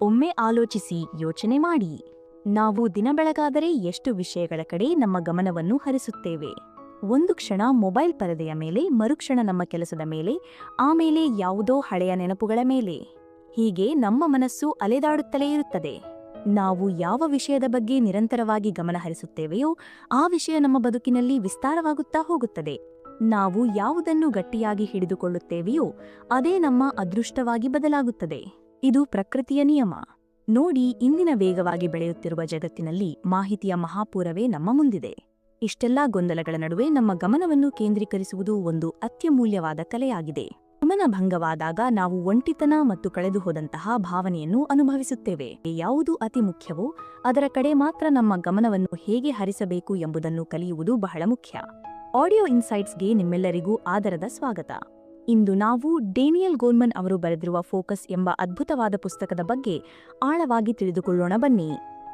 ಒಮ್ಮೆ ಆಲೋಚಿಸಿ, ಯೋಚನೆ ಮಾಡಿ. ನಾವು ದಿನ ಬೆಳಗಾದರೆ ಎಷ್ಟು ವಿಷಯಗಳ ಕಡೆ ನಮ್ಮ ಗಮನವನ್ನು ಹರಿಸುತ್ತೇವೆ. ಒಂದು ಕ್ಷಣ ಮೊಬೈಲ್ ಪರದೆಯ ಮೇಲೆ, ಮರುಕ್ಷಣ ನಮ್ಮ ಕೆಲಸದ ಮೇಲೆ, ಆಮೇಲೆ ಯಾವುದೋ ಹಳೆಯ ನೆನಪುಗಳ ಮೇಲೆ. ಹೀಗೆ ನಮ್ಮ ಮನಸ್ಸು ಅಲೆದಾಡುತ್ತಲೇ ಇರುತ್ತದೆ. ನಾವು ಯಾವ ವಿಷಯದ ಬಗ್ಗೆ ನಿರಂತರವಾಗಿ ಗಮನ ಹರಿಸುತ್ತೇವೆಯೋ ಆ ವಿಷಯ ನಮ್ಮ ಬದುಕಿನಲ್ಲಿ ವಿಸ್ತಾರವಾಗುತ್ತಾ ಹೋಗುತ್ತದೆ. ನಾವು ಯಾವುದನ್ನು ಗಟ್ಟಿಯಾಗಿ ಹಿಡಿದುಕೊಳ್ಳುತ್ತೇವೆಯೋ ಅದೇ ನಮ್ಮ ಅದೃಷ್ಟವಾಗಿ ಬದಲಾಗುತ್ತದೆ. ಇದು ಪ್ರಕೃತಿಯ ನಿಯಮ. ನೋಡಿ, ಇಂದಿನ ವೇಗವಾಗಿ ಬೆಳೆಯುತ್ತಿರುವ ಜಗತ್ತಿನಲ್ಲಿ ಮಾಹಿತಿಯ ಮಹಾಪೂರವೇ ನಮ್ಮ ಮುಂದಿದೆ. ಇಷ್ಟೆಲ್ಲಾ ಗೊಂದಲಗಳ ನಡುವೆ ನಮ್ಮ ಗಮನವನ್ನು ಕೇಂದ್ರೀಕರಿಸುವುದು ಒಂದು ಅತ್ಯಮೂಲ್ಯವಾದ ಕಲೆಯಾಗಿದೆ. ಗಮನ ಭಂಗವಾದಾಗ ನಾವು ಒಂಟಿತನ ಮತ್ತು ಕಳೆದುಹೋದಂತಹ ಭಾವನೆಯನ್ನು ಅನುಭವಿಸುತ್ತೇವೆ. ಯಾವುದು ಅತಿ ಮುಖ್ಯವೋ ಅದರ ಕಡೆ ಮಾತ್ರ ನಮ್ಮ ಗಮನವನ್ನು ಹೇಗೆ ಹರಿಸಬೇಕು ಎಂಬುದನ್ನು ಕಲಿಯುವುದು ಬಹಳ ಮುಖ್ಯ. ಆಡಿಯೋ ಇನ್ಸೈಟ್ಸ್ಗೆ ನಿಮ್ಮೆಲ್ಲರಿಗೂ ಆದರದ ಸ್ವಾಗತ. ಇಂದು ನಾವು ಡೇನಿಯಲ್ ಗೋಲ್ಮನ್ ಅವರು ಬರೆದಿರುವ ಫೋಕಸ್ ಎಂಬ ಅದ್ಭುತವಾದ ಪುಸ್ತಕದ ಬಗ್ಗೆ ಆಳವಾಗಿ ತಿಳಿದುಕೊಳ್ಳೋಣ ಬನ್ನಿ.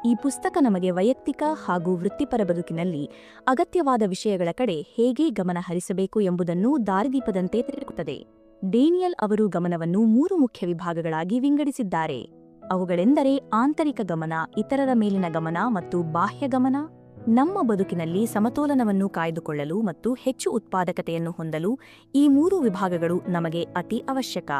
ಈ ಪುಸ್ತಕ ನಮಗೆ ವೈಯಕ್ತಿಕ ಹಾಗೂ ವೃತ್ತಿಪರ ಬದುಕಿನಲ್ಲಿ ಅಗತ್ಯವಾದ ವಿಷಯಗಳ ಕಡೆ ಹೇಗೆ ಗಮನ ಹರಿಸಬೇಕು ಎಂಬುದನ್ನು ದಾರಿದೀಪದಂತೆ ತಿಳಿಸುತ್ತದೆ. ಡೇನಿಯಲ್ ಅವರು ಗಮನವನ್ನು 3 ಮುಖ್ಯ ವಿಭಾಗಗಳಾಗಿ ವಿಂಗಡಿಸಿದ್ದಾರೆ. ಅವುಗಳೆಂದರೆ ಆಂತರಿಕ ಗಮನ, ಇತರರ ಮೇಲಿನ ಗಮನ ಮತ್ತು ಬಾಹ್ಯ ಗಮನ. ನಮ್ಮ ಬದುಕಿನಲ್ಲಿ ಸಮತೋಲನವನ್ನು ಕಾಯ್ದುಕೊಳ್ಳಲು ಮತ್ತು ಹೆಚ್ಚು ಉತ್ಪಾದಕತೆಯನ್ನು ಹೊಂದಲು ಈ 3 ವಿಭಾಗಗಳು ನಮಗೆ ಅತಿ ಅವಶ್ಯಕ.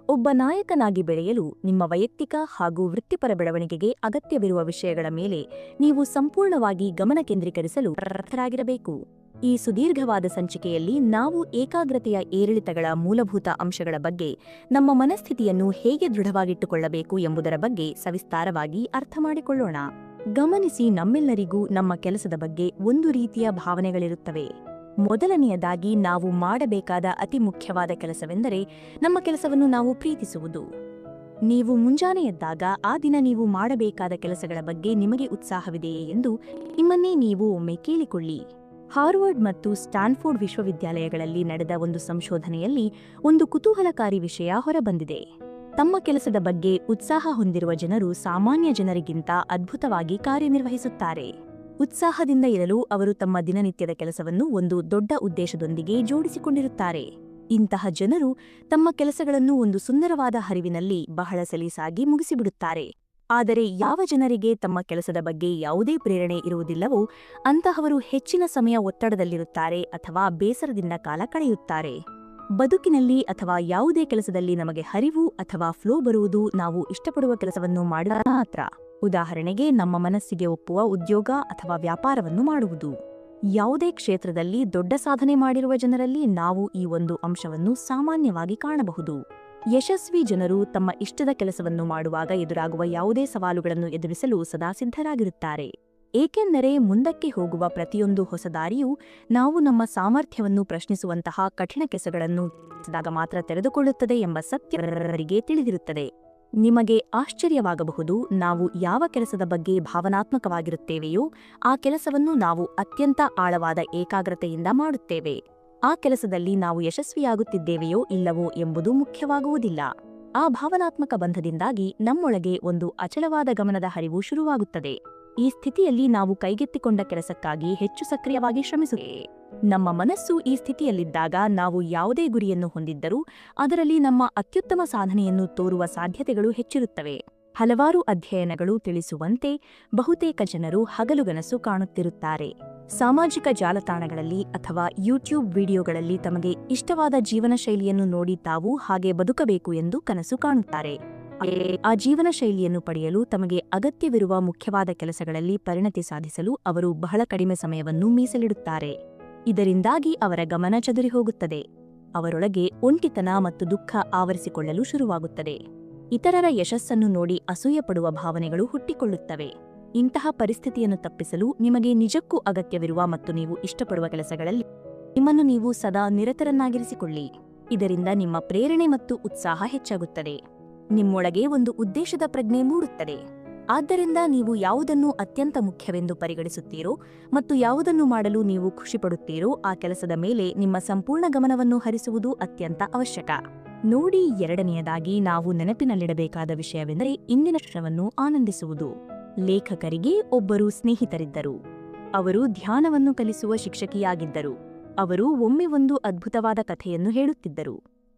ಒಬ್ಬ ನಾಯಕನಾಗಿ ಬೆಳೆಯಲು ನಿಮ್ಮ ವೈಯಕ್ತಿಕ ಹಾಗೂ ವೃತ್ತಿಪರ ಬೆಳವಣಿಗೆಗೆ ಅಗತ್ಯವಿರುವ ವಿಷಯಗಳ ಮೇಲೆ ನೀವು ಸಂಪೂರ್ಣವಾಗಿ ಗಮನ ಕೇಂದ್ರೀಕರಿಸಲು ಪ್ರಯತ್ನರಾಗಿರಬೇಕು. ಈ ಸುದೀರ್ಘವಾದ ಸಂಚಿಕೆಯಲ್ಲಿ ನಾವು ಏಕಾಗ್ರತೆಯ ಏರಿಳಿತಗಳ ಮೂಲಭೂತ ಅಂಶಗಳ ಬಗ್ಗೆ, ನಮ್ಮ ಮನಸ್ಥಿತಿಯನ್ನು ಹೇಗೆ ದೃಢವಾಗಿಟ್ಟುಕೊಳ್ಳಬೇಕು ಎಂಬುದರ ಬಗ್ಗೆ ಸವಿಸ್ತಾರವಾಗಿ ಅರ್ಥಮಾಡಿಕೊಳ್ಳೋಣ. ಗಮನಿಸಿ, ನಮ್ಮೆಲ್ಲರಿಗೂ ನಮ್ಮ ಕೆಲಸದ ಬಗ್ಗೆ ಒಂದು ರೀತಿಯ ಭಾವನೆಗಳಿರುತ್ತವೆ. ಮೊದಲನೆಯದಾಗಿ, ನಾವು ಮಾಡಬೇಕಾದ ಅತಿ ಮುಖ್ಯವಾದ ಕೆಲಸವೆಂದರೆ ನಮ್ಮ ಕೆಲಸವನ್ನು ನಾವು ಪ್ರೀತಿಸುವುದು. ನೀವು ಮುಂಜಾನೆ ಎದ್ದಾಗ ಆ ದಿನ ನೀವು ಮಾಡಬೇಕಾದ ಕೆಲಸಗಳ ಬಗ್ಗೆ ನಿಮಗೆ ಉತ್ಸಾಹವಿದೆಯೇ ಎಂದು ನಿಮ್ಮನ್ನೇ ನೀವು ಒಮ್ಮೆ ಕೇಳಿಕೊಳ್ಳಿ. ಹಾರ್ವರ್ಡ್ ಮತ್ತು ಸ್ಟ್ಯಾನ್ಫೋರ್ಡ್ ವಿಶ್ವವಿದ್ಯಾಲಯಗಳಲ್ಲಿ ನಡೆದ ಒಂದು ಸಂಶೋಧನೆಯಲ್ಲಿ ಒಂದು ಕುತೂಹಲಕಾರಿ ವಿಷಯ ಹೊರಬಂದಿದೆ. ತಮ್ಮ ಕೆಲಸದ ಬಗ್ಗೆ ಉತ್ಸಾಹ ಹೊಂದಿರುವ ಜನರು ಸಾಮಾನ್ಯ ಜನರಿಗಿಂತ ಅದ್ಭುತವಾಗಿ ಕಾರ್ಯನಿರ್ವಹಿಸುತ್ತಾರೆ. ಉತ್ಸಾಹದಿಂದ ಇರಲು ಅವರು ತಮ್ಮ ದಿನನಿತ್ಯದ ಕೆಲಸವನ್ನು ಒಂದು ದೊಡ್ಡ ಉದ್ದೇಶದೊಂದಿಗೆ ಜೋಡಿಸಿಕೊಂಡಿರುತ್ತಾರೆ. ಇಂತಹ ಜನರು ತಮ್ಮ ಕೆಲಸಗಳನ್ನು ಒಂದು ಸುಂದರವಾದ ಹರಿವಿನಲ್ಲಿ ಬಹಳ ಸಲೀಸಾಗಿ ಮುಗಿಸಿಬಿಡುತ್ತಾರೆ. ಆದರೆ ಯಾವ ಜನರಿಗೆ ತಮ್ಮ ಕೆಲಸದ ಬಗ್ಗೆ ಯಾವುದೇ ಪ್ರೇರಣೆ ಇರುವುದಿಲ್ಲವೋ ಅಂತಹವರು ಹೆಚ್ಚಿನ ಸಮಯ ಒತ್ತಡದಲ್ಲಿರುತ್ತಾರೆ ಅಥವಾ ಬೇಸರದಿಂದ ಕಾಲ ಕಳೆಯುತ್ತಾರೆ. ಬದುಕಿನಲ್ಲಿ ಅಥವಾ ಯಾವುದೇ ಕೆಲಸದಲ್ಲಿ ನಮಗೆ ಹರಿವು ಅಥವಾ ಫ್ಲೋ ಬರುವುದು ನಾವು ಇಷ್ಟಪಡುವ ಕೆಲಸವನ್ನು ಮಾಡಿದಾಗ ಮಾತ್ರ. ಉದಾಹರಣೆಗೆ, ನಮ್ಮ ಮನಸ್ಸಿಗೆ ಒಪ್ಪುವ ಉದ್ಯೋಗ ಅಥವಾ ವ್ಯಾಪಾರವನ್ನು ಮಾಡುವುದು. ಯಾವುದೇ ಕ್ಷೇತ್ರದಲ್ಲಿ ದೊಡ್ಡ ಸಾಧನೆ ಮಾಡಿರುವ ಜನರಲ್ಲಿ ನಾವು ಈ ಒಂದು ಅಂಶವನ್ನು ಸಾಮಾನ್ಯವಾಗಿ ಕಾಣಬಹುದು. ಯಶಸ್ವಿ ಜನರು ತಮ್ಮ ಇಷ್ಟದ ಕೆಲಸವನ್ನು ಮಾಡುವಾಗ ಎದುರಾಗುವ ಯಾವುದೇ ಸವಾಲುಗಳನ್ನು ಎದುರಿಸಲು ಸದಾ ಸಿದ್ಧರಾಗಿರುತ್ತಾರೆ. ಏಕೆಂದರೆ ಮುಂದಕ್ಕೆ ಹೋಗುವ ಪ್ರತಿಯೊಂದು ಹೊಸ ದಾರಿಯೂ ನಾವು ನಮ್ಮ ಸಾಮರ್ಥ್ಯವನ್ನು ಪ್ರಶ್ನಿಸುವಂತಹ ಕಠಿಣ ಕೆಲಸಗಳನ್ನು ಮಾತ್ರ ತೆರೆದುಕೊಳ್ಳುತ್ತದೆ ಎಂಬ ಸತ್ಯ ಅವರಿಗೆ ತಿಳಿದಿರುತ್ತದೆ. ನಿಮಗೆ ಆಶ್ಚರ್ಯವಾಗಬಹುದು, ನಾವು ಯಾವ ಕೆಲಸದ ಬಗ್ಗೆ ಭಾವನಾತ್ಮಕವಾಗಿರುತ್ತೇವೆಯೋ ಆ ಕೆಲಸವನ್ನು ನಾವು ಅತ್ಯಂತ ಆಳವಾದ ಏಕಾಗ್ರತೆಯಿಂದ ಮಾಡುತ್ತೇವೆ. ಆ ಕೆಲಸದಲ್ಲಿ ನಾವು ಯಶಸ್ವಿಯಾಗುತ್ತಿದ್ದೇವೆಯೋ ಇಲ್ಲವೋ ಎಂಬುದು ಮುಖ್ಯವಾಗುವುದಿಲ್ಲ. ಆ ಭಾವನಾತ್ಮಕ ಬಂಧದಿಂದಾಗಿ ನಮ್ಮೊಳಗೆ ಒಂದು ಅಚಲವಾದ ಗಮನದ ಹರಿವು ಶುರುವಾಗುತ್ತದೆ. ಈ ಸ್ಥಿತಿಯಲ್ಲಿ ನಾವು ಕೈಗೆತ್ತಿಕೊಂಡ ಕೆಲಸಕ್ಕಾಗಿ ಹೆಚ್ಚು ಸಕ್ರಿಯವಾಗಿ ಶ್ರಮಿಸುತ್ತೇವೆ. ನಮ್ಮ ಮನಸ್ಸು ಈ ಸ್ಥಿತಿಯಲ್ಲಿದ್ದಾಗ ನಾವು ಯಾವುದೇ ಗುರಿಯನ್ನು ಹೊಂದಿದ್ದರೂ ಅದರಲ್ಲಿ ನಮ್ಮ ಅತ್ಯುತ್ತಮ ಸಾಧನೆಯನ್ನು ತೋರುವ ಸಾಧ್ಯತೆಗಳು ಹೆಚ್ಚಿರುತ್ತವೆ. ಹಲವಾರು ಅಧ್ಯಯನಗಳು ತಿಳಿಸುವಂತೆ ಬಹುತೇಕ ಜನರು ಹಗಲುಗನಸು ಕಾಣುತ್ತಿರುತ್ತಾರೆ. ಸಾಮಾಜಿಕ ಜಾಲತಾಣಗಳಲ್ಲಿ ಅಥವಾ ಯೂಟ್ಯೂಬ್ ವಿಡಿಯೋಗಳಲ್ಲಿ ತಮಗೆ ಇಷ್ಟವಾದ ಜೀವನ ಶೈಲಿಯನ್ನು ನೋಡಿ ತಾವು ಹಾಗೆ ಬದುಕಬೇಕು ಎಂದು ಕನಸು ಕಾಣುತ್ತಾರೆ. ಆ ಜೀವನ ಶೈಲಿಯನ್ನು ಪಡೆಯಲು ತಮಗೆ ಅಗತ್ಯವಿರುವ ಮುಖ್ಯವಾದ ಕೆಲಸಗಳಲ್ಲಿ ಪರಿಣತಿ ಸಾಧಿಸಲು ಅವರು ಬಹಳ ಕಡಿಮೆ ಸಮಯವನ್ನು ಮೀಸಲಿಡುತ್ತಾರೆ. ಇದರಿಂದಾಗಿ ಅವರ ಗಮನ ಚದುರಿ ಹೋಗುತ್ತದೆ. ಅವರೊಳಗೆ ಒಂಟಿತನ ಮತ್ತು ದುಃಖ ಆವರಿಸಿಕೊಳ್ಳಲು ಶುರುವಾಗುತ್ತದೆ. ಇತರರ ಯಶಸ್ಸನ್ನು ನೋಡಿ ಅಸೂಯೆಪಡುವ ಭಾವನೆಗಳು ಹುಟ್ಟಿಕೊಳ್ಳುತ್ತವೆ. ಇಂತಹ ಪರಿಸ್ಥಿತಿಯನ್ನು ತಪ್ಪಿಸಲು ನಿಮಗೆ ನಿಜಕ್ಕೂ ಅಗತ್ಯವಿರುವ ಮತ್ತು ನೀವು ಇಷ್ಟಪಡುವ ಕೆಲಸಗಳಲ್ಲಿ ನಿಮ್ಮನ್ನು ನೀವು ಸದಾ ನಿರತರನ್ನಾಗಿರಿಸಿಕೊಳ್ಳಿ. ಇದರಿಂದ ನಿಮ್ಮ ಪ್ರೇರಣೆ ಮತ್ತು ಉತ್ಸಾಹ ಹೆಚ್ಚಾಗುತ್ತದೆ. ನಿಮ್ಮೊಳಗೆ ಒಂದು ಉದ್ದೇಶದ ಪ್ರಜ್ಞೆ ಮೂಡುತ್ತದೆ. ಆದ್ದರಿಂದ ನೀವು ಯಾವುದನ್ನು ಅತ್ಯಂತ ಮುಖ್ಯವೆಂದು ಪರಿಗಣಿಸುತ್ತೀರೋ ಮತ್ತು ಯಾವುದನ್ನು ಮಾಡಲು ನೀವು ಖುಷಿಪಡುತ್ತೀರೋ ಆ ಕೆಲಸದ ಮೇಲೆ ನಿಮ್ಮ ಸಂಪೂರ್ಣ ಗಮನವನ್ನು ಹರಿಸುವುದು ಅತ್ಯಂತ ಅವಶ್ಯಕ. ನೋಡಿ, ಎರಡನೆಯದಾಗಿ ನಾವು ನೆನಪಿನಲ್ಲಿಡಬೇಕಾದ ವಿಷಯವೆಂದರೆ ಇಂದಿನ ಕ್ಷಣವನ್ನು ಆನಂದಿಸುವುದು. ಲೇಖಕರಿಗೆ ಒಬ್ಬರು ಸ್ನೇಹಿತರಿದ್ದರು. ಅವರು ಧ್ಯಾನವನ್ನು ಕಲಿಸುವ ಶಿಕ್ಷಕಿಯಾಗಿದ್ದರು. ಅವರು ಒಮ್ಮೆ ಒಂದು ಅದ್ಭುತವಾದ ಕಥೆಯನ್ನು ಹೇಳುತ್ತಿದ್ದರು.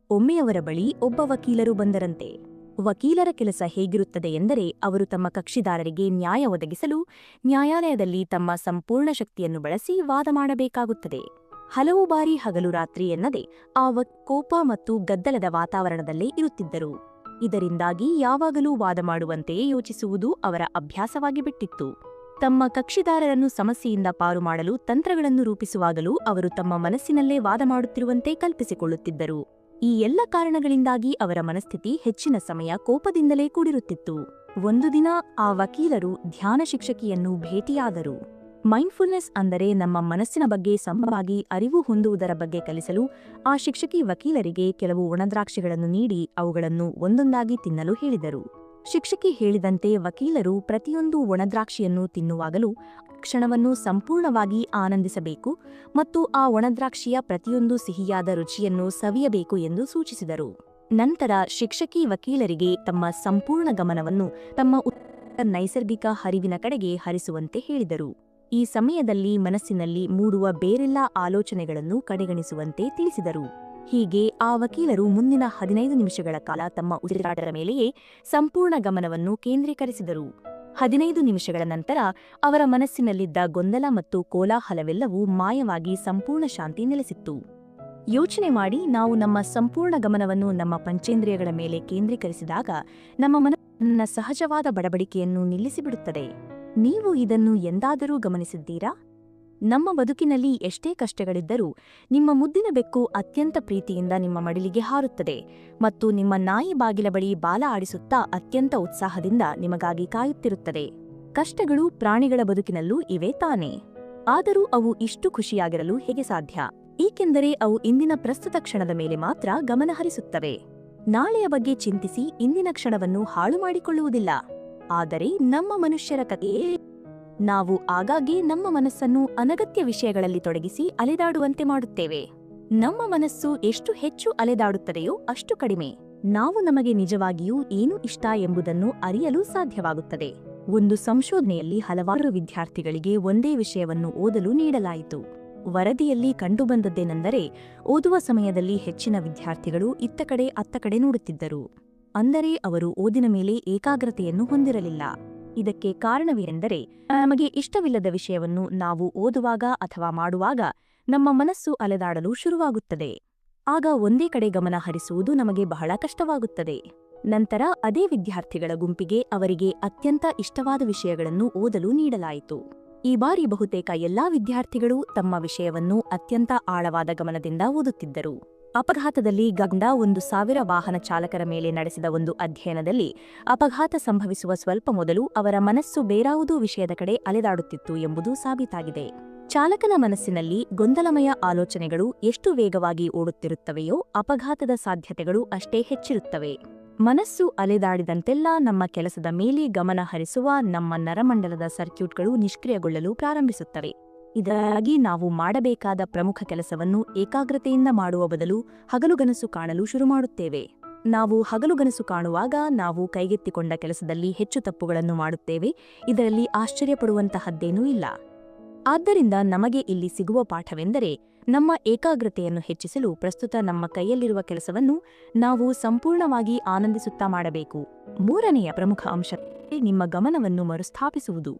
ಒಮ್ಮೆ ಅವರ ಬಳಿ ಒಬ್ಬ ವಕೀಲರು ಬಂದರಂತೆ. ವಕೀಲರ ಕೆಲಸ ಹೇಗಿರುತ್ತದೆ ಎಂದರೆ ಅವರು ತಮ್ಮ ಕಕ್ಷಿದಾರರಿಗೆ ನ್ಯಾಯ ಒದಗಿಸಲು ನ್ಯಾಯಾಲಯದಲ್ಲಿ ತಮ್ಮ ಸಂಪೂರ್ಣ ಶಕ್ತಿಯನ್ನು ಬಳಸಿ ವಾದ ಮಾಡಬೇಕಾಗುತ್ತದೆ. ಹಲವು ಬಾರಿ ಹಗಲು ರಾತ್ರಿ ಎನ್ನದೆ ಕೋಪ ಮತ್ತು ಗದ್ದಲದ ವಾತಾವರಣದಲ್ಲೇ ಇರುತ್ತಿದ್ದರು. ಇದರಿಂದಾಗಿ ಯಾವಾಗಲೂ ವಾದ ಮಾಡುವಂತೆಯೇ ಯೋಚಿಸುವುದು ಅವರ ಅಭ್ಯಾಸವಾಗಿ ಬಿಟ್ಟಿತ್ತು. ತಮ್ಮ ಕಕ್ಷಿದಾರರನ್ನು ಸಮಸ್ಯೆಯಿಂದ ಪಾರು ಮಾಡಲು ತಂತ್ರಗಳನ್ನು ರೂಪಿಸುವಾಗಲೂ ಅವರು ತಮ್ಮ ಮನಸ್ಸಿನಲ್ಲೇ ವಾದ ಮಾಡುತ್ತಿರುವಂತೆ ಕಲ್ಪಿಸಿಕೊಳ್ಳುತ್ತಿದ್ದರು. ಈ ಎಲ್ಲ ಕಾರಣಗಳಿಂದಾಗಿ ಅವರ ಮನಸ್ಥಿತಿ ಹೆಚ್ಚಿನ ಸಮಯ ಕೋಪದಿಂದಲೇ ಕೂಡಿರುತ್ತಿತ್ತು. ಒಂದು ದಿನ ಆ ವಕೀಲರು ಧ್ಯಾನ ಶಿಕ್ಷಕಿಯನ್ನು ಭೇಟಿಯಾದರು. ಮೈಂಡ್ಫುಲ್ನೆಸ್ ಅಂದರೆ ನಮ್ಮ ಮನಸ್ಸಿನ ಬಗ್ಗೆ ಸಂಭವಾಗಿ ಅರಿವು ಹೊಂದುವುದರ ಬಗ್ಗೆ ಕಲಿಸಲು ಆ ಶಿಕ್ಷಕಿ ವಕೀಲರಿಗೆ ಕೆಲವು ಒಣದ್ರಾಕ್ಷಿಗಳನ್ನು ನೀಡಿ ಅವುಗಳನ್ನು ಒಂದೊಂದಾಗಿ ತಿನ್ನಲು ಹೇಳಿದರು. ಶಿಕ್ಷಕಿ ಹೇಳಿದಂತೆ ವಕೀಲರು ಪ್ರತಿಯೊಂದು ಒಣದ್ರಾಕ್ಷಿಯನ್ನು ತಿನ್ನುವಾಗಲೂ ಕ್ಷಣವನ್ನು ಸಂಪೂರ್ಣವಾಗಿ ಆನಂದಿಸಬೇಕು ಮತ್ತು ಆ ಒಣದ್ರಾಕ್ಷಿಯ ಪ್ರತಿಯೊಂದು ಸಿಹಿಯಾದ ರುಚಿಯನ್ನು ಸವಿಯಬೇಕು ಎಂದು ಸೂಚಿಸಿದರು. ನಂತರ ಶಿಕ್ಷಕಿ ವಕೀಲರಿಗೆ ತಮ್ಮ ಸಂಪೂರ್ಣ ಗಮನವನ್ನು ತಮ್ಮ ನೈಸರ್ಗಿಕ ಹರಿವಿನ ಕಡೆಗೆ ಹರಿಸುವಂತೆ ಹೇಳಿದರು. ಈ ಸಮಯದಲ್ಲಿ ಮನಸ್ಸಿನಲ್ಲಿ ಮೂಡುವ ಬೇರೆಲ್ಲ ಆಲೋಚನೆಗಳನ್ನು ಕಡೆಗಣಿಸುವಂತೆ ತಿಳಿಸಿದರು. ಹೀಗೆ ಆ ವಕೀಲರು ಮುಂದಿನ 15 ನಿಮಿಷಗಳ ಕಾಲ ತಮ್ಮ ಉಸಿರಾಟದ ಮೇಲೆಯೇ ಸಂಪೂರ್ಣ ಗಮನವನ್ನು ಕೇಂದ್ರೀಕರಿಸಿದರು. 15 ನಿಮಿಷಗಳ ನಂತರ ಅವರ ಮನಸ್ಸಿನಲ್ಲಿದ್ದ ಗೊಂದಲ ಮತ್ತು ಕೋಲಾಹಲವೆಲ್ಲವೂ ಮಾಯವಾಗಿ ಸಂಪೂರ್ಣ ಶಾಂತಿ ನೆಲೆಸಿತ್ತು. ಯೋಚನೆ ಮಾಡಿ, ನಾವು ನಮ್ಮ ಸಂಪೂರ್ಣ ಗಮನವನ್ನು ನಮ್ಮ ಪಂಚೇಂದ್ರಿಯಗಳ ಮೇಲೆ ಕೇಂದ್ರೀಕರಿಸಿದಾಗ ನಮ್ಮ ಮನಸ್ಸಿನ ಸಹಜವಾದ ಬಡಬಡಿಕೆಯನ್ನು ನಿಲ್ಲಿಸಿಬಿಡುತ್ತದೆ. ನೀವು ಇದನ್ನು ಎಂದಾದರೂ ಗಮನಿಸಿದ್ದೀರಾ? ನಮ್ಮ ಬದುಕಿನಲ್ಲಿ ಎಷ್ಟೇ ಕಷ್ಟಗಳಿದ್ದರೂ ನಿಮ್ಮ ಮುದ್ದಿನ ಬೆಕ್ಕು ಅತ್ಯಂತ ಪ್ರೀತಿಯಿಂದ ನಿಮ್ಮ ಮಡಿಲಿಗೆ ಹಾರುತ್ತದೆ ಮತ್ತು ನಿಮ್ಮ ನಾಯಿ ಬಾಗಿಲ ಬಳಿ ಬಾಲ ಆಡಿಸುತ್ತಾ ಅತ್ಯಂತ ಉತ್ಸಾಹದಿಂದ ನಿಮಗಾಗಿ ಕಾಯುತ್ತಿರುತ್ತದೆ. ಕಷ್ಟಗಳು ಪ್ರಾಣಿಗಳ ಬದುಕಿನಲ್ಲೂ ಇವೆ ತಾನೇ. ಆದರೂ ಅವು ಇಷ್ಟು ಖುಷಿಯಾಗಿರಲು ಹೇಗೆ ಸಾಧ್ಯ? ಏಕೆಂದರೆ ಅವು ಇಂದಿನ ಪ್ರಸ್ತುತ ಕ್ಷಣದ ಮೇಲೆ ಮಾತ್ರ ಗಮನಹರಿಸುತ್ತವೆ. ನಾಳೆಯ ಬಗ್ಗೆ ಚಿಂತಿಸಿ ಇಂದಿನ ಕ್ಷಣವನ್ನು ಹಾಳು ಮಾಡಿಕೊಳ್ಳುವುದಿಲ್ಲ. ಆದರೆ ನಮ್ಮ ಮನುಷ್ಯರ ಕಥೆಯೇ, ನಾವು ಆಗಾಗ್ಗೆ ನಮ್ಮ ಮನಸ್ಸನ್ನು ಅನಗತ್ಯ ವಿಷಯಗಳಲ್ಲಿ ತೊಡಗಿಸಿ ಅಲೆದಾಡುವಂತೆ ಮಾಡುತ್ತೇವೆ. ನಮ್ಮ ಮನಸ್ಸು ಎಷ್ಟು ಹೆಚ್ಚು ಅಲೆದಾಡುತ್ತದೆಯೋ ಅಷ್ಟು ಕಡಿಮೆ ನಾವು ನಮಗೆ ನಿಜವಾಗಿಯೂ ಏನು ಇಷ್ಟ ಎಂಬುದನ್ನು ಅರಿಯಲು ಸಾಧ್ಯವಾಗುತ್ತದೆ. ಒಂದು ಸಂಶೋಧನೆಯಲ್ಲಿ ಹಲವಾರು ವಿದ್ಯಾರ್ಥಿಗಳಿಗೆ ಒಂದೇ ವಿಷಯವನ್ನು ಓದಲು ನೀಡಲಾಯಿತು. ವರದಿಯಲ್ಲಿ ಕಂಡುಬಂದದ್ದೇನೆಂದರೆ, ಓದುವ ಸಮಯದಲ್ಲಿ ಹೆಚ್ಚಿನ ವಿದ್ಯಾರ್ಥಿಗಳು ಇತ್ತ ಕಡೆ ಅತ್ತ ಕಡೆ ನೋಡುತ್ತಿದ್ದರು. ಅಂದರೆ ಅವರು ಓದಿನ ಮೇಲೆ ಏಕಾಗ್ರತೆಯನ್ನು ಹೊಂದಿರಲಿಲ್ಲ. ಇದಕ್ಕೆ ಕಾರಣವೇನೆಂದರೆ, ನಮಗೆ ಇಷ್ಟವಿಲ್ಲದ ವಿಷಯವನ್ನು ನಾವು ಓದುವಾಗ ಅಥವಾ ಮಾಡುವಾಗ ನಮ್ಮ ಮನಸ್ಸು ಅಲೆದಾಡಲು ಶುರುವಾಗುತ್ತದೆ. ಆಗ ಒಂದೇ ಕಡೆ ಗಮನ ಹರಿಸುವುದು ನಮಗೆ ಬಹಳ ಕಷ್ಟವಾಗುತ್ತದೆ. ನಂತರ ಅದೇ ವಿದ್ಯಾರ್ಥಿಗಳ ಗುಂಪಿಗೆ ಅವರಿಗೆ ಅತ್ಯಂತ ಇಷ್ಟವಾದ ವಿಷಯಗಳನ್ನು ಓದಲು ನೀಡಲಾಯಿತು. ಈ ಬಾರಿ ಬಹುತೇಕ ಎಲ್ಲಾ ವಿದ್ಯಾರ್ಥಿಗಳು ತಮ್ಮ ವಿಷಯವನ್ನು ಅತ್ಯಂತ ಆಳವಾದ ಗಮನದಿಂದ ಓದುತ್ತಿದ್ದರು. ಅಪಘಾತದಲ್ಲಿ ಗಂಡ 1,000 ವಾಹನ ಚಾಲಕರ ಮೇಲೆ ನಡೆಸಿದ ಒಂದು ಅಧ್ಯಯನದಲ್ಲಿ ಅಪಘಾತ ಸಂಭವಿಸುವ ಸ್ವಲ್ಪ ಮೊದಲು ಅವರ ಮನಸ್ಸು ಬೇರಾವುದೋ ವಿಷಯದ ಕಡೆ ಅಲೆದಾಡುತ್ತಿತ್ತು ಎಂಬುದು ಸಾಬೀತಾಗಿದೆ. ಚಾಲಕನ ಮನಸ್ಸಿನಲ್ಲಿ ಗೊಂದಲಮಯ ಆಲೋಚನೆಗಳು ಎಷ್ಟು ವೇಗವಾಗಿ ಓಡುತ್ತಿರುತ್ತವೆಯೋ ಅಪಘಾತದ ಸಾಧ್ಯತೆಗಳು ಅಷ್ಟೇ ಹೆಚ್ಚಿರುತ್ತವೆ. ಮನಸ್ಸು ಅಲೆದಾಡಿದಂತೆಲ್ಲ ನಮ್ಮ ಕೆಲಸದ ಮೇಲೆ ಗಮನ ಹರಿಸುವ ನಮ್ಮ ನರಮಂಡಲದ ಸರ್ಕ್ಯೂಟ್ಗಳು ನಿಷ್ಕ್ರಿಯಗೊಳ್ಳಲು ಪ್ರಾರಂಭಿಸುತ್ತವೆ. ಇದರಾಗಿ ನಾವು ಮಾಡಬೇಕಾದ ಪ್ರಮುಖ ಕೆಲಸವನ್ನು ಏಕಾಗ್ರತೆಯಿಂದ ಮಾಡುವ ಬದಲು ಹಗಲುಗನಸು ಕಾಣಲು ಶುರುಮಾಡುತ್ತೇವೆ. ನಾವು ಹಗಲುಗನಸು ಕಾಣುವಾಗ ನಾವು ಕೈಗೆತ್ತಿಕೊಂಡ ಕೆಲಸದಲ್ಲಿ ಹೆಚ್ಚು ತಪ್ಪುಗಳನ್ನು ಮಾಡುತ್ತೇವೆ. ಇದರಲ್ಲಿ ಆಶ್ಚರ್ಯಪಡುವಂತಹದ್ದೇನೂ ಇಲ್ಲ. ಆದ್ದರಿಂದ ನಮಗೆ ಇಲ್ಲಿ ಸಿಗುವ ಪಾಠವೆಂದರೆ, ನಮ್ಮ ಏಕಾಗ್ರತೆಯನ್ನು ಹೆಚ್ಚಿಸಲು ಪ್ರಸ್ತುತ ನಮ್ಮ ಕೈಯಲ್ಲಿರುವ ಕೆಲಸವನ್ನು ನಾವು ಸಂಪೂರ್ಣವಾಗಿ ಆನಂದಿಸುತ್ತಾ ಮಾಡಬೇಕು. ಮೂರನೆಯ ಪ್ರಮುಖ ಅಂಶ ನಿಮ್ಮ ಗಮನವನ್ನು ಮರುಸ್ಥಾಪಿಸುವುದು.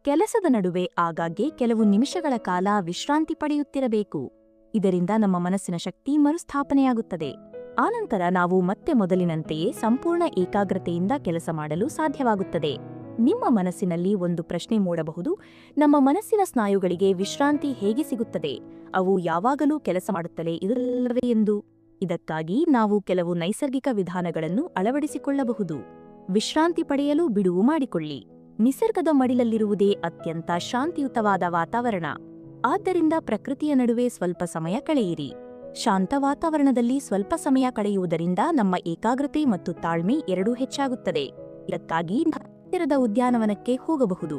ಕೆಲಸದ ನಡುವೆ ಆಗಾಗ್ಗೆ ಕೆಲವು ನಿಮಿಷಗಳ ಕಾಲ ವಿಶ್ರಾಂತಿ ಪಡೆಯುತ್ತಿರಬೇಕು. ಇದರಿಂದ ನಮ್ಮ ಮನಸ್ಸಿನ ಶಕ್ತಿ ಮರುಸ್ಥಾಪನೆಯಾಗುತ್ತದೆ. ಆನಂತರ ನಾವು ಮತ್ತೆ ಮೊದಲಿನಂತೆಯೇ ಸಂಪೂರ್ಣ ಏಕಾಗ್ರತೆಯಿಂದ ಕೆಲಸ ಮಾಡಲು ಸಾಧ್ಯವಾಗುತ್ತದೆ. ನಿಮ್ಮ ಮನಸ್ಸಿನಲ್ಲಿ ಒಂದು ಪ್ರಶ್ನೆ ಮೂಡಬಹುದು: ನಮ್ಮ ಮನಸ್ಸಿನ ಸ್ನಾಯುಗಳಿಗೆ ವಿಶ್ರಾಂತಿ ಹೇಗೆ ಸಿಗುತ್ತದೆ? ಅವು ಯಾವಾಗಲೂ ಕೆಲಸ ಮಾಡುತ್ತಲೇ ಇರಲಿಲ್ಲವೇ ಎಂದು. ಇದಕ್ಕಾಗಿ ನಾವು ಕೆಲವು ನೈಸರ್ಗಿಕ ವಿಧಾನಗಳನ್ನು ಅಳವಡಿಸಿಕೊಳ್ಳಬಹುದು. ವಿಶ್ರಾಂತಿ ಪಡೆಯಲು ಬಿಡುವು ಮಾಡಿಕೊಳ್ಳಿ. ನಿಸರ್ಗದ ಮಡಿಲಲ್ಲಿರುವುದೇ ಅತ್ಯಂತ ಶಾಂತಿಯುತವಾದ ವಾತಾವರಣ. ಆದ್ದರಿಂದ ಪ್ರಕೃತಿಯ ನಡುವೆ ಸ್ವಲ್ಪ ಸಮಯ ಕಳೆಯಿರಿ. ಶಾಂತ ವಾತಾವರಣದಲ್ಲಿ ಸ್ವಲ್ಪ ಸಮಯ ಕಳೆಯುವುದರಿಂದ ನಮ್ಮ ಏಕಾಗ್ರತೆ ಮತ್ತು ತಾಳ್ಮೆ ಎರಡೂ ಹೆಚ್ಚಾಗುತ್ತದೆ. ಇದಕ್ಕಾಗಿ ಹತ್ತಿರದ ಉದ್ಯಾನವನಕ್ಕೆ ಹೋಗಬಹುದು.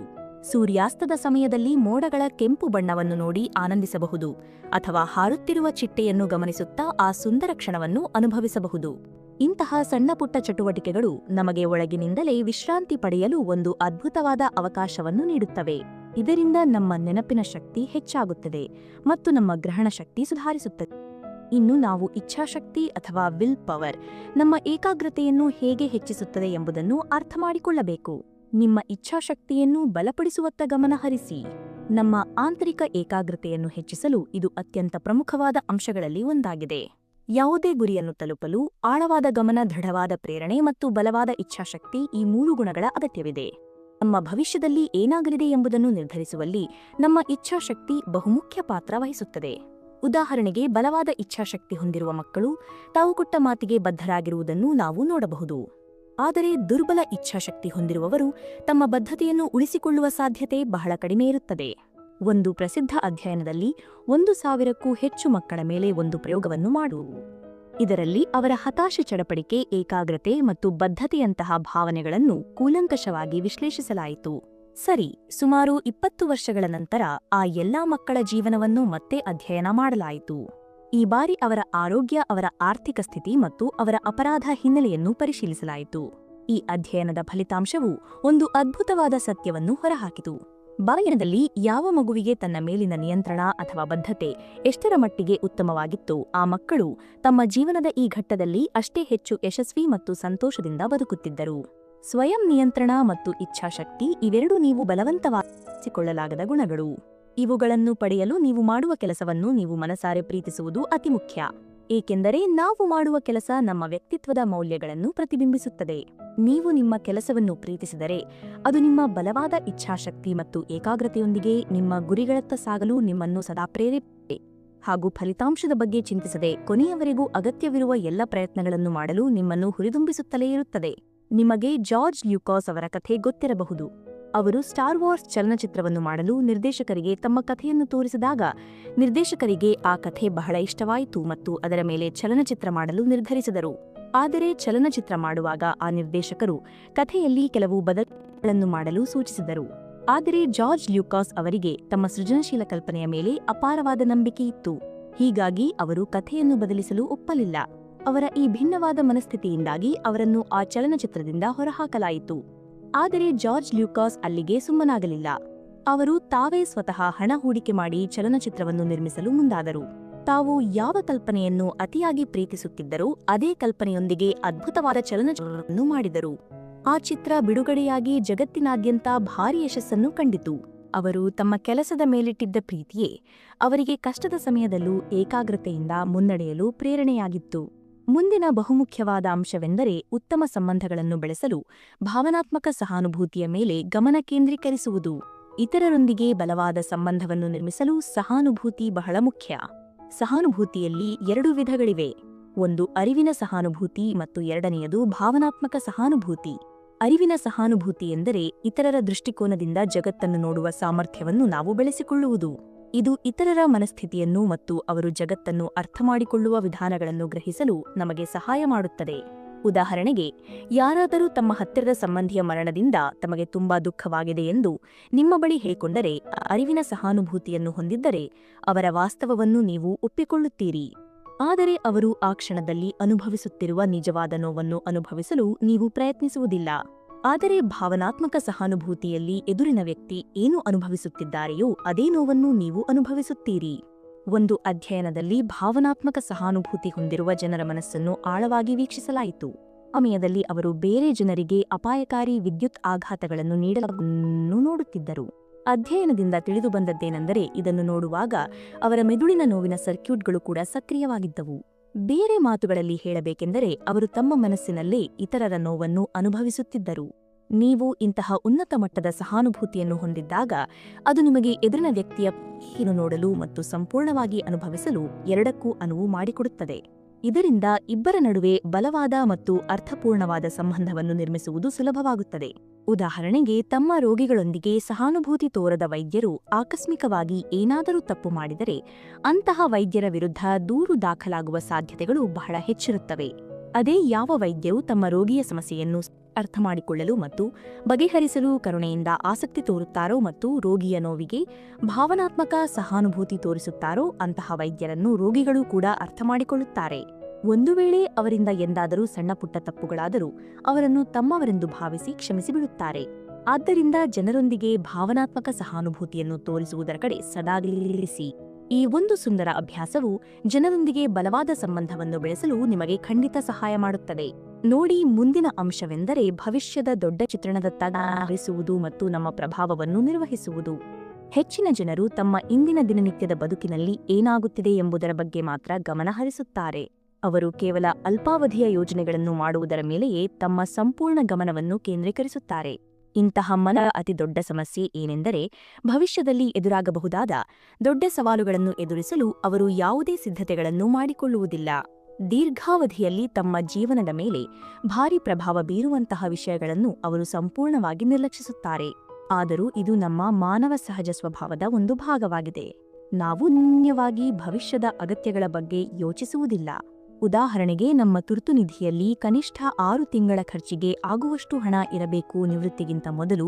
ಸೂರ್ಯಾಸ್ತದ ಸಮಯದಲ್ಲಿ ಮೋಡಗಳ ಕೆಂಪು ಬಣ್ಣವನ್ನು ನೋಡಿ ಆನಂದಿಸಬಹುದು, ಅಥವಾ ಹಾರುತ್ತಿರುವ ಚಿಟ್ಟೆಯನ್ನು ಗಮನಿಸುತ್ತಾ ಆ ಸುಂದರ ಕ್ಷಣವನ್ನು ಅನುಭವಿಸಬಹುದು. ಇಂತಹ ಸಣ್ಣಪುಟ್ಟ ಚಟುವಟಿಕೆಗಳು ನಮಗೆ ಒಳಗಿನಿಂದಲೇ ವಿಶ್ರಾಂತಿ ಪಡೆಯಲು ಒಂದು ಅದ್ಭುತವಾದ ಅವಕಾಶವನ್ನು ನೀಡುತ್ತವೆ. ಇದರಿಂದ ನಮ್ಮ ನೆನಪಿನ ಶಕ್ತಿ ಹೆಚ್ಚಾಗುತ್ತದೆ ಮತ್ತು ನಮ್ಮ ಗ್ರಹಣ ಶಕ್ತಿ ಸುಧಾರಿಸುತ್ತದೆ. ಇನ್ನು ನಾವು ಇಚ್ಛಾಶಕ್ತಿ ಅಥವಾ ವಿಲ್ ಪವರ್ ನಮ್ಮ ಏಕಾಗ್ರತೆಯನ್ನು ಹೇಗೆ ಹೆಚ್ಚಿಸುತ್ತದೆ ಎಂಬುದನ್ನು ಅರ್ಥ ಮಾಡಿಕೊಳ್ಳಬೇಕು. ನಿಮ್ಮ ಇಚ್ಛಾಶಕ್ತಿಯನ್ನು ಬಲಪಡಿಸುವತ್ತ ಗಮನ ಹರಿಸಿ. ನಮ್ಮ ಆಂತರಿಕ ಏಕಾಗ್ರತೆಯನ್ನು ಹೆಚ್ಚಿಸಲು ಇದು ಅತ್ಯಂತ ಪ್ರಮುಖವಾದ ಅಂಶಗಳಲ್ಲಿ ಒಂದಾಗಿದೆ. ಯಾವುದೇ ಗುರಿಯನ್ನು ತಲುಪಲು ಆಳವಾದ ಗಮನ, ದೃಢವಾದ ಪ್ರೇರಣೆ ಮತ್ತು ಬಲವಾದ ಇಚ್ಛಾಶಕ್ತಿ, ಈ 3 ಗುಣಗಳ ಅಗತ್ಯವಿದೆ. ನಮ್ಮ ಭವಿಷ್ಯದಲ್ಲಿ ಏನಾಗಲಿದೆ ಎಂಬುದನ್ನು ನಿರ್ಧರಿಸುವಲ್ಲಿ ನಮ್ಮ ಇಚ್ಛಾಶಕ್ತಿ ಬಹುಮುಖ್ಯ ಪಾತ್ರ ವಹಿಸುತ್ತದೆ. ಉದಾಹರಣೆಗೆ, ಬಲವಾದ ಇಚ್ಛಾಶಕ್ತಿ ಹೊಂದಿರುವ ಮಕ್ಕಳು ತಾವು ಕೊಟ್ಟ ಮಾತಿಗೆ ಬದ್ಧರಾಗಿರುವುದನ್ನು ನಾವು ನೋಡಬಹುದು. ಆದರೆ ದುರ್ಬಲ ಇಚ್ಛಾಶಕ್ತಿ ಹೊಂದಿರುವವರು ತಮ್ಮ ಬದ್ಧತೆಯನ್ನು ಉಳಿಸಿಕೊಳ್ಳುವ ಸಾಧ್ಯತೆ ಬಹಳ ಕಡಿಮೆ ಇರುತ್ತದೆ. ಒಂದು ಪ್ರಸಿದ್ಧ ಅಧ್ಯಯನದಲ್ಲಿ 1,000ಕ್ಕೂ ಹೆಚ್ಚು ಮಕ್ಕಳ ಮೇಲೆ ಒಂದು ಪ್ರಯೋಗವನ್ನು ಮಾಡುವುದು. ಇದರಲ್ಲಿ ಅವರ ಹತಾಶೆ, ಚಡಪಡಿಕೆ, ಏಕಾಗ್ರತೆ ಮತ್ತು ಬದ್ಧತೆಯಂತಹ ಭಾವನೆಗಳನ್ನು ಕೂಲಂಕಷವಾಗಿ ವಿಶ್ಲೇಷಿಸಲಾಯಿತು. ಸರಿ, ಸುಮಾರು 20 ವರ್ಷಗಳ ನಂತರ ಆ ಎಲ್ಲಾ ಮಕ್ಕಳ ಜೀವನವನ್ನು ಮತ್ತೆ ಅಧ್ಯಯನ ಮಾಡಲಾಯಿತು. ಈ ಬಾರಿ ಅವರ ಆರೋಗ್ಯ, ಅವರ ಆರ್ಥಿಕ ಸ್ಥಿತಿ ಮತ್ತು ಅವರ ಅಪರಾಧ ಹಿನ್ನೆಲೆಯನ್ನು ಪರಿಶೀಲಿಸಲಾಯಿತು. ಈ ಅಧ್ಯಯನದ ಫಲಿತಾಂಶವು ಒಂದು ಅದ್ಭುತವಾದ ಸತ್ಯವನ್ನು ಹೊರಹಾಕಿತು. ಬಾಲ್ಯದಲ್ಲಿ ಯಾವ ಮಗುವಿಗೆ ತನ್ನ ಮೇಲಿನ ನಿಯಂತ್ರಣ ಅಥವಾ ಬದ್ಧತೆ ಎಷ್ಟರ ಮಟ್ಟಿಗೆ ಉತ್ತಮವಾಗಿತ್ತೋ ಆ ಮಕ್ಕಳು ತಮ್ಮ ಜೀವನದ ಈ ಘಟ್ಟದಲ್ಲಿ ಅಷ್ಟೇ ಹೆಚ್ಚು ಯಶಸ್ವಿ ಮತ್ತು ಸಂತೋಷದಿಂದ ಬದುಕುತ್ತಿದ್ದರು. ಸ್ವಯಂ ನಿಯಂತ್ರಣ ಮತ್ತು ಇಚ್ಛಾಶಕ್ತಿ ಇವೆರಡೂ ನೀವು ಬಲವಂತವಾಗಿಸಿಕೊಳ್ಳಲಾಗದ ಗುಣಗಳು. ಇವುಗಳನ್ನು ಪಡೆಯಲು ನೀವು ಮಾಡುವ ಕೆಲಸವನ್ನು ನೀವು ಮನಸಾರೆ ಪ್ರೀತಿಸುವುದು ಅತಿ ಮುಖ್ಯ. ಏಕೆಂದರೆ ನಾವು ಮಾಡುವ ಕೆಲಸ ನಮ್ಮ ವ್ಯಕ್ತಿತ್ವದ ಮೌಲ್ಯಗಳನ್ನು ಪ್ರತಿಬಿಂಬಿಸುತ್ತದೆ. ನೀವು ನಿಮ್ಮ ಕೆಲಸವನ್ನು ಪ್ರೀತಿಸಿದರೆ ಅದು ನಿಮ್ಮ ಬಲವಾದ ಇಚ್ಛಾಶಕ್ತಿ ಮತ್ತು ಏಕಾಗ್ರತೆಯೊಂದಿಗೆ ನಿಮ್ಮ ಗುರಿಗಳತ್ತ ಸಾಗಲು ನಿಮ್ಮನ್ನು ಸದಾ ಪ್ರೇರೇಪಿಸುತ್ತದೆ ಹಾಗೂ ಫಲಿತಾಂಶದ ಬಗ್ಗೆ ಚಿಂತಿಸದೆ ಕೊನೆಯವರೆಗೂ ಅಗತ್ಯವಿರುವ ಎಲ್ಲ ಪ್ರಯತ್ನಗಳನ್ನು ಮಾಡಲು ನಿಮ್ಮನ್ನು ಹುರಿದುಂಬಿಸುತ್ತಲೇ ಇರುತ್ತದೆ. ನಿಮಗೆ ಜಾರ್ಜ್ ಲ್ಯೂಕಾಸ್ ಅವರ ಕಥೆ ಗೊತ್ತಿರಬಹುದು. ಅವರು ಸ್ಟಾರ್ ವಾರ್ಸ್ ಚಲನಚಿತ್ರವನ್ನು ಮಾಡಲು ನಿರ್ದೇಶಕರಿಗೆ ತಮ್ಮ ಕಥೆಯನ್ನು ತೋರಿಸಿದಾಗ ನಿರ್ದೇಶಕರಿಗೆ ಆ ಕಥೆ ಬಹಳ ಇಷ್ಟವಾಯಿತು ಮತ್ತು ಅದರ ಮೇಲೆ ಚಲನಚಿತ್ರ ಮಾಡಲು ನಿರ್ಧರಿಸಿದರು. ಆದರೆ ಚಲನಚಿತ್ರ ಮಾಡುವಾಗ ಆ ನಿರ್ದೇಶಕರು ಕಥೆಯಲ್ಲಿ ಕೆಲವು ಬದಲಾವಣೆಗಳನ್ನು ಮಾಡಲು ಸೂಚಿಸಿದರು. ಆದರೆ ಜಾರ್ಜ್ ಲ್ಯೂಕಾಸ್ ಅವರಿಗೆ ತಮ್ಮ ಸೃಜನಶೀಲ ಕಲ್ಪನೆಯ ಮೇಲೆ ಅಪಾರವಾದ ನಂಬಿಕೆ ಇತ್ತು. ಹೀಗಾಗಿ ಅವರು ಕಥೆಯನ್ನು ಬದಲಿಸಲು ಒಪ್ಪಲಿಲ್ಲ. ಅವರ ಈ ಭಿನ್ನವಾದ ಮನಸ್ಥಿತಿಯಿಂದಾಗಿ ಅವರನ್ನು ಆ ಚಲನಚಿತ್ರದಿಂದ ಹೊರಹಾಕಲಾಯಿತು. ಆದರೆ ಜಾರ್ಜ್ ಲ್ಯೂಕಾಸ್ ಅಲ್ಲಿಗೆ ಸುಮ್ಮನಾಗಲಿಲ್ಲ. ಅವರು ತಾವೇ ಸ್ವತಃ ಹಣ ಹೂಡಿಕೆ ಮಾಡಿ ಚಲನಚಿತ್ರವನ್ನು ನಿರ್ಮಿಸಲು ಮುಂದಾದರು. ತಾವು ಯಾವ ಕಲ್ಪನೆಯನ್ನು ಅತಿಯಾಗಿ ಪ್ರೀತಿಸುತ್ತಿದ್ದರೋ ಅದೇ ಕಲ್ಪನೆಯೊಂದಿಗೆ ಅದ್ಭುತವಾದ ಚಲನಚಿತ್ರವನ್ನು ಮಾಡಿದರು. ಆ ಚಿತ್ರ ಬಿಡುಗಡೆಯಾಗಿ ಜಗತ್ತಿನಾದ್ಯಂತ ಭಾರೀ ಯಶಸ್ಸನ್ನು ಕಂಡಿತು. ಅವರು ತಮ್ಮ ಕೆಲಸದ ಮೇಲಿಟ್ಟಿದ್ದ ಪ್ರೀತಿಯೇ ಅವರಿಗೆ ಕಷ್ಟದ ಸಮಯದಲ್ಲೂ ಏಕಾಗ್ರತೆಯಿಂದ ಮುನ್ನಡೆಯಲು ಪ್ರೇರಣೆಯಾಗಿತ್ತು. ಮುಂದಿನ ಬಹುಮುಖ್ಯವಾದ ಅಂಶವೆಂದರೆ ಉತ್ತಮ ಸಂಬಂಧಗಳನ್ನು ಬೆಳೆಸಲು ಭಾವನಾತ್ಮಕ ಸಹಾನುಭೂತಿಯ ಮೇಲೆ ಗಮನ ಕೇಂದ್ರೀಕರಿಸುವುದು. ಇತರರೊಂದಿಗೆ ಬಲವಾದ ಸಂಬಂಧವನ್ನು ನಿರ್ಮಿಸಲು ಸಹಾನುಭೂತಿ ಬಹಳ ಮುಖ್ಯ. ಸಹಾನುಭೂತಿಯಲ್ಲಿ 2 ವಿಧಗಳಿವೆ. ಒಂದು ಅರಿವಿನ ಸಹಾನುಭೂತಿ ಮತ್ತು ಎರಡನೆಯದು ಭಾವನಾತ್ಮಕ ಸಹಾನುಭೂತಿ. ಅರಿವಿನ ಸಹಾನುಭೂತಿ ಎಂದರೆ ಇತರರ ದೃಷ್ಟಿಕೋನದಿಂದ ಜಗತ್ತನ್ನು ನೋಡುವ ಸಾಮರ್ಥ್ಯವನ್ನು ನಾವು ಬೆಳೆಸಿಕೊಳ್ಳುವುದು. ಇದು ಇತರರ ಮನಸ್ಥಿತಿಯನ್ನು ಮತ್ತು ಅವರು ಜಗತ್ತನ್ನು ಅರ್ಥಮಾಡಿಕೊಳ್ಳುವ ವಿಧಾನಗಳನ್ನು ಗ್ರಹಿಸಲು ನಮಗೆ ಸಹಾಯ ಮಾಡುತ್ತದೆ. ಉದಾಹರಣೆಗೆ, ಯಾರಾದರೂ ತಮ್ಮ ಹತ್ತಿರದ ಸಂಬಂಧಿಯ ಮರಣದಿಂದ ತಮಗೆ ತುಂಬಾ ದುಃಖವಾಗಿದೆ ಎಂದು ನಿಮ್ಮ ಬಳಿ ಹೇಳಿಕೊಂಡರೆ, ಅರಿವಿನ ಸಹಾನುಭೂತಿಯನ್ನು ಹೊಂದಿದ್ದರೆ ಅವರ ವಾಸ್ತವವನ್ನು ನೀವು ಒಪ್ಪಿಕೊಳ್ಳುತ್ತೀರಿ. ಆದರೆ ಅವರು ಆ ಕ್ಷಣದಲ್ಲಿ ಅನುಭವಿಸುತ್ತಿರುವ ನಿಜವಾದ ನೋವನ್ನು ಅನುಭವಿಸಲು ನೀವು ಪ್ರಯತ್ನಿಸುವುದಿಲ್ಲ. ಆದರೆ ಭಾವನಾತ್ಮಕ ಸಹಾನುಭೂತಿಯಲ್ಲಿ ಎದುರಿನ ವ್ಯಕ್ತಿ ಏನು ಅನುಭವಿಸುತ್ತಿದ್ದಾರೆಯೋ ಅದೇ ನೋವನ್ನು ನೀವು ಅನುಭವಿಸುತ್ತೀರಿ. ಒಂದು ಅಧ್ಯಯನದಲ್ಲಿ ಭಾವನಾತ್ಮಕ ಸಹಾನುಭೂತಿ ಹೊಂದಿರುವ ಜನರ ಮನಸ್ಸನ್ನು ಆಳವಾಗಿ ವೀಕ್ಷಿಸಲಾಯಿತು. ಸಮಯದಲ್ಲಿ ಅವರು ಬೇರೆ ಜನರಿಗೆ ಅಪಾಯಕಾರಿ ವಿದ್ಯುತ್ ಆಘಾತಗಳನ್ನು ನೀಡಲು ನೋಡುತ್ತಿದ್ದರು. ಅಧ್ಯಯನದಿಂದ ತಿಳಿದುಬಂದದ್ದೇನೆಂದರೆ, ಇದನ್ನು ನೋಡುವಾಗ ಅವರ ಮೆದುಳಿನ ನೋವಿನ ಸರ್ಕ್ಯೂಟ್ಗಳು ಕೂಡ ಸಕ್ರಿಯವಾಗಿದ್ದವು. ಬೇರೆ ಮಾತುಗಳಲ್ಲಿ ಹೇಳಬೇಕೆಂದರೆ, ಅವರು ತಮ್ಮ ಮನಸ್ಸಿನಲ್ಲೇ ಇತರರ ನೋವನ್ನು ಅನುಭವಿಸುತ್ತಿದ್ದರು. ನೀವು ಇಂತಹ ಉನ್ನತ ಮಟ್ಟದ ಸಹಾನುಭೂತಿಯನ್ನು ಹೊಂದಿದ್ದಾಗ ಅದು ನಿಮಗೆ ಎದುರಿನ ವ್ಯಕ್ತಿಯ ನೋಡಲು ಮತ್ತು ಸಂಪೂರ್ಣವಾಗಿ ಅನುಭವಿಸಲು ಎರಡಕ್ಕೂ ಅನುವು ಮಾಡಿಕೊಡುತ್ತದೆ. ಇದರಿಂದ ಇಬ್ಬರ ನಡುವೆ ಬಲವಾದ ಮತ್ತು ಅರ್ಥಪೂರ್ಣವಾದ ಸಂಬಂಧವನ್ನು ನಿರ್ಮಿಸುವುದು ಸುಲಭವಾಗುತ್ತದೆ. ಉದಾಹರಣೆಗೆ, ತಮ್ಮ ರೋಗಿಗಳೊಂದಿಗೆ ಸಹಾನುಭೂತಿ ತೋರದ ವೈದ್ಯರು ಆಕಸ್ಮಿಕವಾಗಿ ಏನಾದರೂ ತಪ್ಪು ಮಾಡಿದರೆ ಅಂತಹ ವೈದ್ಯರ ವಿರುದ್ಧ ದೂರು ದಾಖಲಾಗುವ ಸಾಧ್ಯತೆಗಳು ಬಹಳ ಹೆಚ್ಚಿರುತ್ತವೆ. ಅದೇ ಯಾವ ವೈದ್ಯರು ತಮ್ಮ ರೋಗಿಯ ಸಮಸ್ಯೆಯನ್ನು ಅರ್ಥಮಾಡಿಕೊಳ್ಳಲು ಮತ್ತು ಬಗೆಹರಿಸಲು ಕರುಣೆಯಿಂದ ಆಸಕ್ತಿ ತೋರುತ್ತಾರೋ ಮತ್ತು ರೋಗಿಯ ನೋವಿಗೆ ಭಾವನಾತ್ಮಕ ಸಹಾನುಭೂತಿ ತೋರಿಸುತ್ತಾರೋ ಅಂತಹ ವೈದ್ಯರನ್ನು ರೋಗಿಗಳು ಕೂಡ ಅರ್ಥಮಾಡಿಕೊಳ್ಳುತ್ತಾರೆ. ಒಂದು ವೇಳೆ ಅವರಿಂದ ಎಂದಾದರೂ ಸಣ್ಣಪುಟ್ಟ ತಪ್ಪುಗಳಾದರೂ ಅವರನ್ನು ತಮ್ಮವರೆಂದು ಭಾವಿಸಿ ಕ್ಷಮಿಸಿಬಿಡುತ್ತಾರೆ. ಆದ್ದರಿಂದ ಜನರೊಂದಿಗೆ ಭಾವನಾತ್ಮಕ ಸಹಾನುಭೂತಿಯನ್ನು ತೋರಿಸುವುದರ ಕಡೆ ಸದಾ ನಿಲ್ಲಿಸಿ. ಈ ಒಂದು ಸುಂದರ ಅಭ್ಯಾಸವು ಜನರೊಂದಿಗೆ ಬಲವಾದ ಸಂಬಂಧವನ್ನು ಬೆಳೆಸಲು ನಿಮಗೆ ಖಂಡಿತ ಸಹಾಯ ಮಾಡುತ್ತದೆ. ನೋಡಿ, ಮುಂದಿನ ಅಂಶವೆಂದರೆ ಭವಿಷ್ಯದ ದೊಡ್ಡ ಚಿತ್ರಣದತ್ತ ಗಮನಿಸುವುದು ಮತ್ತು ನಮ್ಮ ಪ್ರಭಾವವನ್ನು ನಿರ್ವಹಿಸುವುದು. ಹೆಚ್ಚಿನ ಜನರು ತಮ್ಮ ಇಂದಿನ ದಿನನಿತ್ಯದ ಬದುಕಿನಲ್ಲಿ ಏನಾಗುತ್ತಿದೆ ಎಂಬುದರ ಬಗ್ಗೆ ಮಾತ್ರ ಗಮನ ಹರಿಸುತ್ತಾರೆ. ಅವರು ಕೇವಲ ಅಲ್ಪಾವಧಿಯ ಯೋಜನೆಗಳನ್ನು ಮಾಡುವುದರ ಮೇಲೆಯೇ ತಮ್ಮ ಸಂಪೂರ್ಣ ಗಮನವನ್ನು ಕೇಂದ್ರೀಕರಿಸುತ್ತಾರೆ. ಇಂತಹ ಅತಿದೊಡ್ಡ ಸಮಸ್ಯೆ ಏನೆಂದರೆ, ಭವಿಷ್ಯದಲ್ಲಿ ಎದುರಾಗಬಹುದಾದ ದೊಡ್ಡ ಸವಾಲುಗಳನ್ನು ಎದುರಿಸಲು ಅವರು ಯಾವುದೇ ಸಿದ್ಧತೆಗಳನ್ನು ಮಾಡಿಕೊಳ್ಳುವುದಿಲ್ಲ. ದೀರ್ಘಾವಧಿಯಲ್ಲಿ ತಮ್ಮ ಜೀವನದ ಮೇಲೆ ಭಾರೀ ಪ್ರಭಾವ ಬೀರುವಂತಹ ವಿಷಯಗಳನ್ನು ಅವರು ಸಂಪೂರ್ಣವಾಗಿ ನಿರ್ಲಕ್ಷಿಸುತ್ತಾರೆ. ಆದರೂ ಇದು ನಮ್ಮ ಮಾನವ ಸಹಜ ಸ್ವಭಾವದ ಒಂದು ಭಾಗವಾಗಿದೆ. ನಾವು ನಿನ್ಯವಾಗಿ ಭವಿಷ್ಯದ ಅಗತ್ಯಗಳ ಬಗ್ಗೆ ಯೋಚಿಸುವುದಿಲ್ಲ. ಉದಾಹರಣೆಗೆ, ನಮ್ಮ ತುರ್ತು ನಿಧಿಯಲ್ಲಿ ಕನಿಷ್ಠ 6 ತಿಂಗಳ ಖರ್ಚಿಗೆ ಆಗುವಷ್ಟು ಹಣ ಇರಬೇಕು. ನಿವೃತ್ತಿಗಿಂತ ಮೊದಲು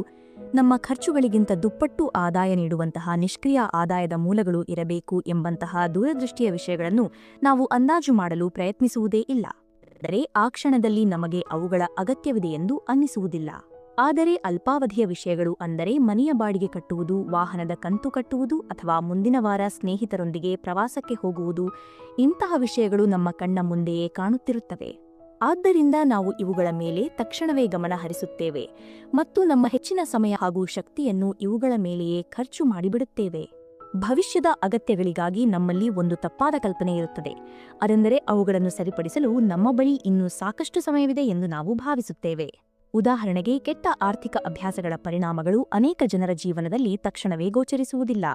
ನಮ್ಮ ಖರ್ಚುಗಳಿಗಿಂತ ದುಪ್ಪಟ್ಟು ಆದಾಯ ನೀಡುವಂತಹ ನಿಷ್ಕ್ರಿಯ ಆದಾಯದ ಮೂಲಗಳು ಇರಬೇಕು ಎಂಬಂತಹ ದೂರದೃಷ್ಟಿಯ ವಿಷಯಗಳನ್ನು ನಾವು ಅಂದಾಜು ಮಾಡಲು ಪ್ರಯತ್ನಿಸುವುದೇ ಇಲ್ಲ. ಆದರೆ ಆ ಕ್ಷಣದಲ್ಲಿ ನಮಗೆ ಅವುಗಳ ಅಗತ್ಯವಿದೆಯೆಂದು ಅನ್ನಿಸುವುದಿಲ್ಲ. ಆದರೆ ಅಲ್ಪಾವಧಿಯ ವಿಷಯಗಳು ಅಂದರೆ ಮನೆಯ ಬಾಡಿಗೆ ಕಟ್ಟುವುದು, ವಾಹನದ ಕಂತು ಕಟ್ಟುವುದು ಅಥವಾ ಮುಂದಿನ ವಾರ ಸ್ನೇಹಿತರೊಂದಿಗೆ ಪ್ರವಾಸಕ್ಕೆ ಹೋಗುವುದು, ಇಂತಹ ವಿಷಯಗಳು ನಮ್ಮ ಕಣ್ಣ ಮುಂದೆಯೇ ಕಾಣುತ್ತಿರುತ್ತವೆ. ಆದ್ದರಿಂದ ನಾವು ಇವುಗಳ ಮೇಲೆ ತಕ್ಷಣವೇ ಗಮನ ಹರಿಸುತ್ತೇವೆ ಮತ್ತು ನಮ್ಮ ಹೆಚ್ಚಿನ ಸಮಯ ಹಾಗೂ ಶಕ್ತಿಯನ್ನು ಇವುಗಳ ಮೇಲೆಯೇ ಖರ್ಚು ಮಾಡಿಬಿಡುತ್ತೇವೆ. ಭವಿಷ್ಯದ ಅಗತ್ಯಗಳಿಗಾಗಿ ನಮ್ಮಲ್ಲಿ ಒಂದು ತಪ್ಪಾದ ಕಲ್ಪನೆ ಇರುತ್ತದೆ. ಅದೆಂದರೆ ಅವುಗಳನ್ನು ಸರಿಪಡಿಸಲು ನಮ್ಮ ಬಳಿ ಇನ್ನೂ ಸಾಕಷ್ಟು ಸಮಯವಿದೆ ಎಂದು ನಾವು ಭಾವಿಸುತ್ತೇವೆ. ಉದಾಹರಣೆಗೆ, ಕೆಟ್ಟ ಆರ್ಥಿಕ ಅಭ್ಯಾಸಗಳ ಪರಿಣಾಮಗಳು ಅನೇಕ ಜನರ ಜೀವನದಲ್ಲಿ ತಕ್ಷಣವೇ ಗೋಚರಿಸುವುದಿಲ್ಲ.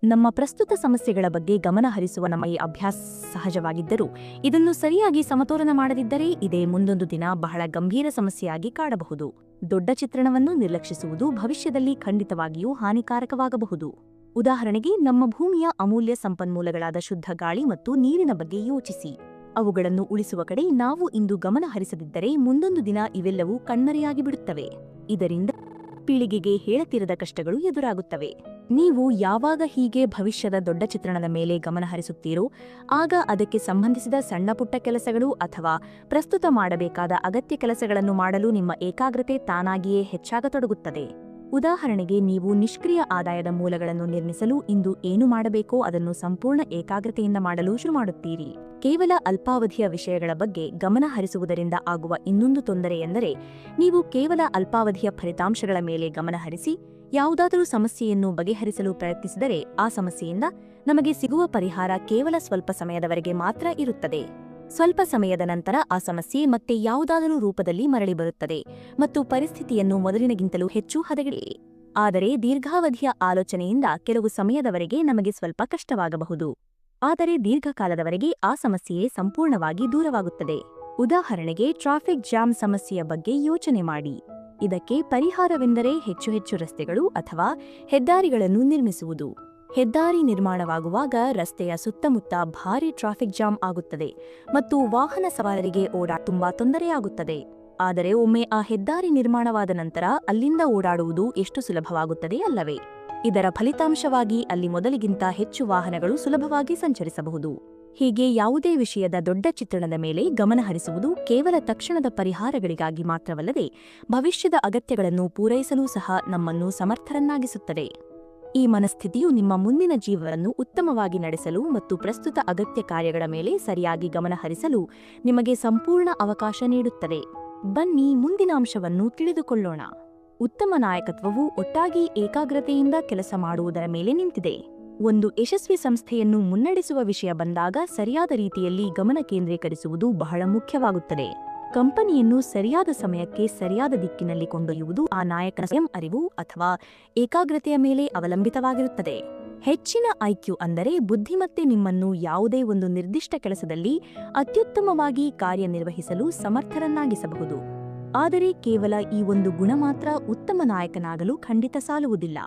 ನಮ್ಮ ಪ್ರಸ್ತುತ ಸಮಸ್ಯೆಗಳ ಬಗ್ಗೆ ಗಮನ ಹರಿಸುವ ನಮ್ಮ ಈ ಅಭ್ಯಾಸ ಸಹಜವಾಗಿದ್ದರೂ ಇದನ್ನು ಸರಿಯಾಗಿ ಸಮತೋಲನ ಮಾಡದಿದ್ದರೆ ಇದೇ ಮುಂದೊಂದು ದಿನ ಬಹಳ ಗಂಭೀರ ಸಮಸ್ಯೆಯಾಗಿ ಕಾಡಬಹುದು. ದೊಡ್ಡ ಚಿತ್ರಣವನ್ನು ನಿರ್ಲಕ್ಷಿಸುವುದು ಭವಿಷ್ಯದಲ್ಲಿ ಖಂಡಿತವಾಗಿಯೂ ಹಾನಿಕಾರಕವಾಗಬಹುದು. ಉದಾಹರಣೆಗೆ, ನಮ್ಮ ಭೂಮಿಯ ಅಮೂಲ್ಯ ಸಂಪನ್ಮೂಲಗಳಾದ ಶುದ್ಧ ಗಾಳಿ ಮತ್ತು ನೀರಿನ ಬಗ್ಗೆ ಯೋಚಿಸಿ. ಅವುಗಳನ್ನು ಉಳಿಸುವ ಕಡೆ ನಾವು ಇಂದು ಗಮನ ಹರಿಸದಿದ್ದರೆ ಮುಂದೊಂದು ದಿನ ಇವೆಲ್ಲವೂ ಕಣ್ಮರೆಯಾಗಿ ಬಿಡುತ್ತವೆ. ಇದರಿಂದ ಪೀಳಿಗೆಗೆ ಹೇಳತಿರದ ಕಷ್ಟಗಳು ಎದುರಾಗುತ್ತವೆ. ನೀವು ಯಾವಾಗ ಹೀಗೆ ಭವಿಷ್ಯದ ದೊಡ್ಡ ಚಿತ್ರಣದ ಮೇಲೆ ಗಮನ ಹರಿಸುತ್ತೀರೋ ಆಗ ಅದಕ್ಕೆ ಸಂಬಂಧಿಸಿದ ಸಣ್ಣಪುಟ್ಟ ಕೆಲಸಗಳು ಅಥವಾ ಪ್ರಸ್ತುತ ಮಾಡಬೇಕಾದ ಅಗತ್ಯ ಕೆಲಸಗಳನ್ನು ಮಾಡಲು ನಿಮ್ಮ ಏಕಾಗ್ರತೆ ತಾನಾಗಿಯೇ ಹೆಚ್ಚಾಗತೊಡಗುತ್ತದೆ. ಉದಾಹರಣೆಗೆ, ನೀವು ನಿಷ್ಕ್ರಿಯ ಆದಾಯದ ಮೂಲಗಳನ್ನು ನಿರ್ಮಿಸಲು ಇಂದು ಏನು ಮಾಡಬೇಕೋ ಅದನ್ನು ಸಂಪೂರ್ಣ ಏಕಾಗ್ರತೆಯಿಂದ ಮಾಡಲು ಶುರು ಮಾಡುತ್ತೀರಿ. ಕೇವಲ ಅಲ್ಪಾವಧಿಯ ವಿಷಯಗಳ ಬಗ್ಗೆ ಗಮನ ಹರಿಸುವುದರಿಂದ ಆಗುವ ಇನ್ನೊಂದು ತೊಂದರೆ ಎಂದರೆ, ನೀವು ಕೇವಲ ಅಲ್ಪಾವಧಿಯ ಫಲಿತಾಂಶಗಳ ಮೇಲೆ ಗಮನ ಹರಿಸಿ ಯಾವುದಾದರೂ ಸಮಸ್ಯೆಯನ್ನು ಬಗೆಹರಿಸಲು ಪ್ರಯತ್ನಿಸಿದರೆ ಆ ಸಮಸ್ಯೆಯಿಂದ ನಮಗೆ ಸಿಗುವ ಪರಿಹಾರ ಕೇವಲ ಸ್ವಲ್ಪ ಸಮಯದವರೆಗೆ ಮಾತ್ರ ಇರುತ್ತದೆ. ಸ್ವಲ್ಪ ಸಮಯದ ನಂತರ ಆ ಸಮಸ್ಯೆ ಮತ್ತೆ ಯಾವುದಾದರೂ ರೂಪದಲ್ಲಿ ಮರಳಿ ಬರುತ್ತದೆ ಮತ್ತು ಪರಿಸ್ಥಿತಿಯನ್ನು ಮೊದಲಿನಗಿಂತಲೂ ಹೆಚ್ಚು ಹದಗೆಡಿ. ಆದರೆ ದೀರ್ಘಾವಧಿಯ ಆಲೋಚನೆಯಿಂದ ಕೆಲವು ಸಮಯದವರೆಗೆ ನಮಗೆ ಸ್ವಲ್ಪ ಕಷ್ಟವಾಗಬಹುದು. ಆದರೆ ದೀರ್ಘಕಾಲದವರೆಗೆ ಆ ಸಮಸ್ಯೆಯೇ ಸಂಪೂರ್ಣವಾಗಿ ದೂರವಾಗುತ್ತದೆ. ಉದಾಹರಣೆಗೆ, ಟ್ರಾಫಿಕ್ ಜಾಮ್ ಸಮಸ್ಯೆಯ ಬಗ್ಗೆ ಯೋಚನೆ ಮಾಡಿ. ಇದಕ್ಕೆ ಪರಿಹಾರವೆಂದರೆ ಹೆಚ್ಚು ರಸ್ತೆಗಳು ಅಥವಾ ಹೆದ್ದಾರಿಗಳನ್ನು ನಿರ್ಮಿಸುವುದು. ಹೆದ್ದಾರಿ ನಿರ್ಮಾಣವಾಗುವಾಗ ರಸ್ತೆಯ ಸುತ್ತಮುತ್ತ ಭಾರೀ ಟ್ರಾಫಿಕ್ ಜಾಮ್ ಆಗುತ್ತದೆ ಮತ್ತು ವಾಹನ ಸವಾರರಿಗೆ ತುಂಬಾ ತೊಂದರೆಯಾಗುತ್ತದೆ. ಆದರೆ ಒಮ್ಮೆ ಆ ಹೆದ್ದಾರಿ ನಿರ್ಮಾಣವಾದ ನಂತರ ಅಲ್ಲಿಂದ ಓಡಾಡುವುದು ಎಷ್ಟು ಸುಲಭವಾಗುತ್ತದೆ ಅಲ್ಲವೇ? ಇದರ ಫಲಿತಾಂಶವಾಗಿ ಅಲ್ಲಿ ಮೊದಲಿಗಿಂತ ಹೆಚ್ಚು ವಾಹನಗಳು ಸುಲಭವಾಗಿ ಸಂಚರಿಸಬಹುದು. ಹೀಗೆ ಯಾವುದೇ ವಿಷಯದ ದೊಡ್ಡ ಚಿತ್ರಣದ ಮೇಲೆ ಗಮನ ಹರಿಸುವುದು ಕೇವಲ ತಕ್ಷಣದ ಪರಿಹಾರಗಳಿಗಾಗಿ ಮಾತ್ರವಲ್ಲದೆ ಭವಿಷ್ಯದ ಅಗತ್ಯಗಳನ್ನು ಪೂರೈಸಲು ಸಹ ನಮ್ಮನ್ನು ಸಮರ್ಥರನ್ನಾಗಿಸುತ್ತದೆ. ಈ ಮನಸ್ಥಿತಿಯು ನಿಮ್ಮ ಮುಂದಿನ ಜೀವನವನ್ನು ಉತ್ತಮವಾಗಿ ನಡೆಸಲು ಮತ್ತು ಪ್ರಸ್ತುತ ಅಗತ್ಯ ಕಾರ್ಯಗಳ ಮೇಲೆ ಸರಿಯಾಗಿ ಗಮನ ಹರಿಸಲು ನಿಮಗೆ ಸಂಪೂರ್ಣ ಅವಕಾಶ ನೀಡುತ್ತದೆ. ಬನ್ನಿ ಮುಂದಿನ ಅಂಶವನ್ನು ತಿಳಿದುಕೊಳ್ಳೋಣ. ಉತ್ತಮ ನಾಯಕತ್ವವು ಒಟ್ಟಾಗಿ ಏಕಾಗ್ರತೆಯಿಂದ ಕೆಲಸ ಮಾಡುವುದರ ಮೇಲೆ ನಿಂತಿದೆ. ಒಂದು ಯಶಸ್ವಿ ಸಂಸ್ಥೆಯನ್ನು ಮುನ್ನಡೆಸುವ ವಿಷಯ ಬಂದಾಗ ಸರಿಯಾದ ರೀತಿಯಲ್ಲಿ ಗಮನ ಕೇಂದ್ರೀಕರಿಸುವುದು ಬಹಳ ಮುಖ್ಯವಾಗುತ್ತದೆ. ಕಂಪನಿಯನ್ನು ಸರಿಯಾದ ಸಮಯಕ್ಕೆ ಸರಿಯಾದ ದಿಕ್ಕಿನಲ್ಲಿ ಕೊಂಡೊಯ್ಯುವುದು ಆ ನಾಯಕನ ಸ್ವಯಂ ಅರಿವು ಅಥವಾ ಏಕಾಗ್ರತೆಯ ಮೇಲೆ ಅವಲಂಬಿತವಾಗಿರುತ್ತದೆ. ಹೆಚ್ಚಿನ ಐಕ್ಯು ಅಂದರೆ ಬುದ್ಧಿಮತ್ತೆ ನಿಮ್ಮನ್ನು ಯಾವುದೇ ಒಂದು ನಿರ್ದಿಷ್ಟ ಕೆಲಸದಲ್ಲಿ ಅತ್ಯುತ್ತಮವಾಗಿ ಕಾರ್ಯನಿರ್ವಹಿಸಲು ಸಮರ್ಥರನ್ನಾಗಿಸಬಹುದು. ಆದರೆ ಕೇವಲ ಈ ಒಂದು ಗುಣ ಮಾತ್ರ ಉತ್ತಮ ನಾಯಕನಾಗಲು ಖಂಡಿತ ಸಾಲುವುದಿಲ್ಲ.